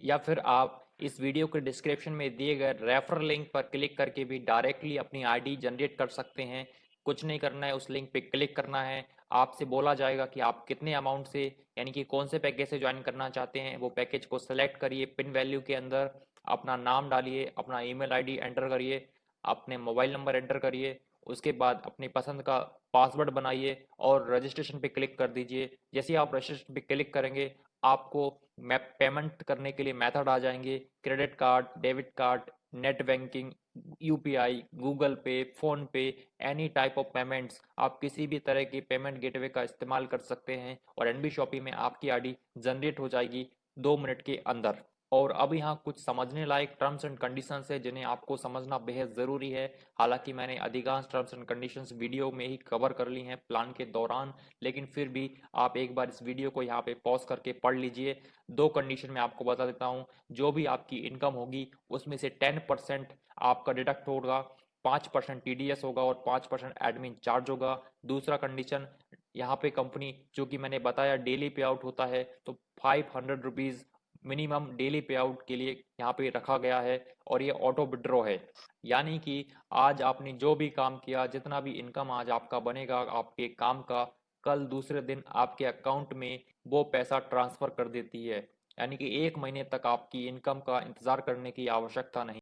या फिर आप इस वीडियो के डिस्क्रिप्शन में दिए गए रेफर लिंक पर क्लिक करके भी डायरेक्टली अपनी आईडी जनरेट कर सकते हैं। कुछ नहीं करना है, उस लिंक पे क्लिक करना है, आपसे बोला जाएगा कि आप कितने अमाउंट से, यानी कि कौन से पैकेज से ज्वाइन करना चाहते हैं। वो पैकेज को सेलेक्ट करिए, पिन वैल्यू के अंदर अपना नाम डालिए, अपना ईमेल आईडी एंटर करिए, अपने मोबाइल नंबर एंटर करिए, उसके बाद अपनी पसंद का पासवर्ड बनाइए और रजिस्ट्रेशन पे क्लिक कर दीजिए। जैसे ही आप रजिस्ट्रेशन पे क्लिक करेंगे, आपको पेमेंट करने के लिए मेथड आ जाएंगे, credit card, debit card, net banking, UPI, Google पे, फोन पे, एनी टाइप ऑफ पेमेंट्स। आप किसी भी तरह की पेमेंट गेटवे का इस्तेमाल कर सकते हैं, और एनबी शॉपी में आपकी आईडी जनरेट हो जाएगी 2 मिनट के अंदर। और अब यहाँ कुछ समझने लायक टर्म्स एंड कंडीशंस है जिन्हें आपको समझना बेहद ज़रूरी है। हालांकि मैंने अधिकांश टर्म्स एंड कंडीशंस वीडियो में ही कवर कर ली हैं प्लान के दौरान, लेकिन फिर भी आप एक बार इस वीडियो को यहाँ पे पॉज करके पढ़ लीजिए। 2 कंडीशन मैं आपको बता देता हूँ। जो भी आपकी इनकम होगी उसमें से 10% आपका डिडक्ट होगा, 5% टीडीएस होगा, और 5% एडमिन चार्ज होगा। दूसरा कंडीशन, यहाँ पे कंपनी जो कि मैंने बताया डेली पे आउट होता है, तो 500 रुपीज़ मिनिमम डेली पे आउट के लिए यहाँ पे रखा गया है, और ये ऑटो विड्रॉ है। यानी कि आज आपने जो भी काम किया, जितना भी इनकम आज आपका बनेगा आपके काम का, कल दूसरे दिन आपके अकाउंट में वो पैसा ट्रांसफर कर देती है। यानी कि 1 महीने तक आपकी इनकम का इंतजार करने की आवश्यकता नहीं।